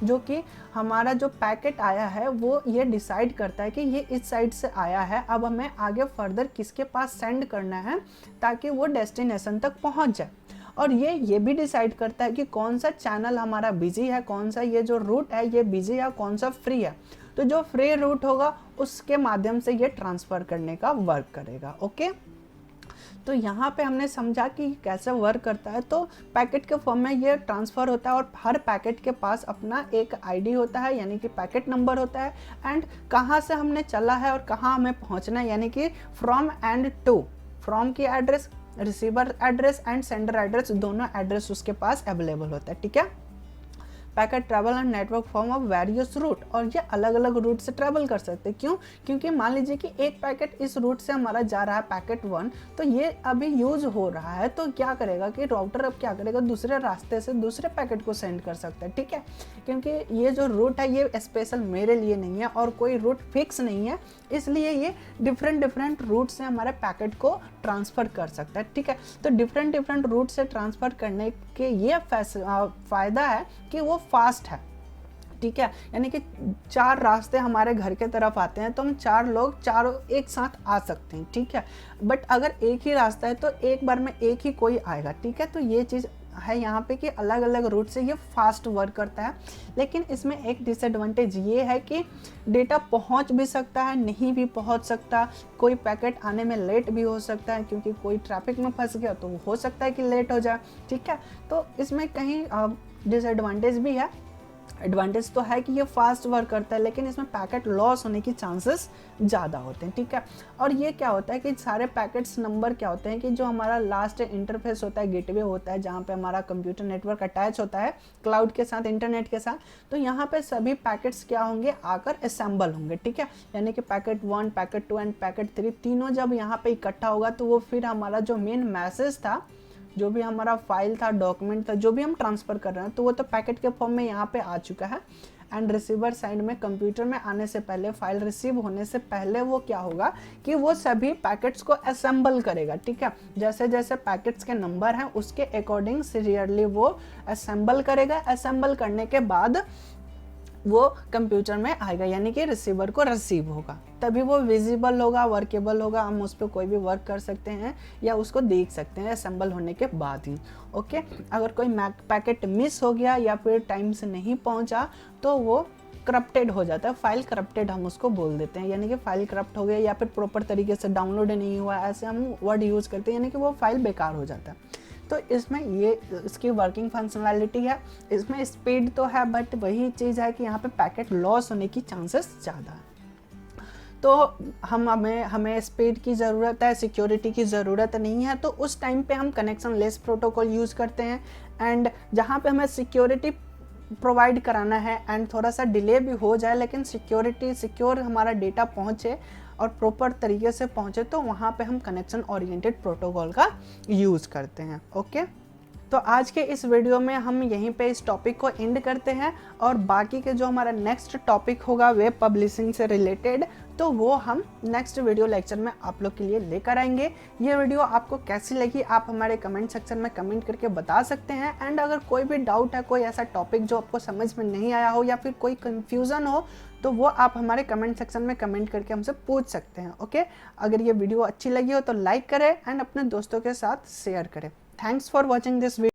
Speaker 1: जो कि हमारा जो पैकेट आया है वो ये डिसाइड करता है कि ये इस साइड से आया है, अब हमें आगे फर्दर किसके पास सेंड करना है ताकि वो डेस्टिनेशन तक पहुंच जाए। और ये भी डिसाइड करता है कि कौन सा चैनल हमारा बिजी है, कौन सा ये जो रूट है ये बिजी है, कौन सा फ्री है। तो जो फ्री रूट होगा उसके माध्यम से ये ट्रांसफ़र करने का वर्क करेगा, ओके। तो यहाँ पे हमने समझा कि कैसे वर्क करता है। तो पैकेट के फॉर्म में ये ट्रांसफ़र होता है और हर पैकेट के पास अपना एक आईडी होता है, यानी कि पैकेट नंबर होता है, एंड कहाँ से हमने चला है और कहाँ हमें पहुँचना है, यानी कि फ्रॉम एंड टू, फ्रॉम की address, receiver address and sender address, दोनों एड्रेस उसके पास अवेलेबल होता है, ठीक है। Packet travel and network form of various route, और ये अलग अलग रूट से ट्रैवल कर सकते हैं। क्यों? क्योंकि मान लीजिए कि एक पैकेट इस रूट से हमारा जा रहा है, पैकेट 1, तो ये अभी यूज हो रहा है, तो क्या करेगा कि राउटर अब क्या करेगा, दूसरे रास्ते से दूसरे पैकेट को सेंड कर सकता है, ठीक है। क्योंकि ये जो रूट है ये स्पेशल मेरे लिए नहीं है और कोई रूट फिक्स नहीं है, इसलिए ये डिफरेंट रूट से हमारे पैकेट को ट्रांसफ़र कर सकता है, ठीक है। तो डिफरेंट रूट से ट्रांसफ़र करने के ये फ़ायदा है कि वो फास्ट है, ठीक है। यानी कि 4 रास्ते हमारे घर के तरफ आते हैं तो हम 4 लोग चारों एक साथ आ सकते हैं, ठीक है। बट अगर एक ही रास्ता है तो एक बार में एक ही कोई आएगा, ठीक है। तो ये चीज़ है यहाँ पे कि अलग अलग रूट से ये फास्ट वर्क करता है। लेकिन इसमें एक डिसएडवांटेज ये है कि डेटा पहुँच भी सकता है, नहीं भी पहुँच सकता, कोई पैकेट आने में लेट भी हो सकता है, क्योंकि कोई ट्रैफिक में फंस गया तो हो सकता है कि लेट हो जाए, ठीक है। तो इसमें कहीं डिसएडवांटेज भी है। एडवांटेज तो है कि ये फास्ट वर्क करता है, लेकिन इसमें पैकेट लॉस होने की चांसेस ज़्यादा होते हैं, ठीक है। और ये क्या होता है कि सारे पैकेट्स नंबर क्या होते हैं कि जो हमारा लास्ट इंटरफेस होता है, गेटवे होता है, जहाँ पे हमारा कंप्यूटर नेटवर्क अटैच होता है क्लाउड के साथ, इंटरनेट के साथ, तो यहाँ पे सभी पैकेट्स क्या होंगे, आकर असेंबल होंगे, ठीक है। यानी कि पैकेट 1, पैकेट 2 एंड पैकेट 3 तीनों जब यहाँ पे इकट्ठा होगा तो वो फिर हमारा जो मेन मैसेज था, जो भी हमारा फाइल था, डॉक्यूमेंट था, जो भी हम ट्रांसफ़र कर रहे हैं, तो वो तो पैकेट के फॉर्म में यहाँ पे आ चुका है। एंड रिसीवर साइड में कंप्यूटर में आने से पहले, फाइल रिसीव होने से पहले वो क्या होगा कि वो सभी पैकेट्स को असेंबल करेगा, ठीक है। जैसे जैसे पैकेट्स के नंबर हैं उसके अकॉर्डिंग सीरियली वो असेंबल करेगा। असेंबल करने के बाद वो कंप्यूटर में आएगा, यानी कि रिसीवर को रिसीव होगा, तभी वो विजिबल होगा, वर्केबल होगा, हम उस पर कोई भी वर्क कर सकते हैं या उसको देख सकते हैं असेंबल होने के बाद ही। ओके, अगर कोई पैकेट मिस हो गया या फिर टाइम से नहीं पहुंचा तो वो करप्टेड हो जाता है, फाइल करप्टेड हम उसको बोल देते हैं, यानी कि फाइल करप्ट हो गया या फिर प्रॉपर तरीके से डाउनलोड नहीं हुआ, ऐसे हम वर्ड यूज़ करते हैं, यानी कि वो फाइल बेकार हो जाता है। तो इसमें ये इसकी वर्किंग फंक्शनैलिटी है। इसमें स्पीड तो है बट वही चीज़ है कि यहाँ पे पैकेट लॉस होने की चांसेस ज़्यादा है। तो हमें स्पीड की ज़रूरत है, सिक्योरिटी की ज़रूरत नहीं है, तो उस टाइम पे हम कनेक्शन लेस प्रोटोकॉल यूज़ करते हैं। एंड जहाँ पे हमें सिक्योरिटी प्रोवाइड कराना है एंड थोड़ा सा डिले भी हो जाए लेकिन सिक्योर हमारा डेटा पहुँचे और प्रॉपर तरीके से पहुँचे, तो वहाँ पे हम कनेक्शन ओरिएंटेड प्रोटोकॉल का यूज़ करते हैं। ओके, तो आज के इस वीडियो में हम यहीं पे इस टॉपिक को एंड करते हैं और बाकी के जो हमारा नेक्स्ट टॉपिक होगा वेब पब्लिशिंग से रिलेटेड, तो वो हम नेक्स्ट वीडियो लेक्चर में आप लोग के लिए लेकर आएंगे। ये वीडियो आपको कैसी लगी आप हमारे कमेंट सेक्शन में कमेंट करके बता सकते हैं। एंड अगर कोई भी डाउट है, कोई ऐसा टॉपिक जो आपको समझ में नहीं आया हो या फिर कोई कन्फ्यूज़न हो, तो वो आप हमारे कमेंट सेक्शन में कमेंट करके हमसे पूछ सकते हैं। ओके, अगर ये वीडियो अच्छी लगी हो तो लाइक करें एंड अपने दोस्तों के साथ शेयर करें। Thanks for watching this video.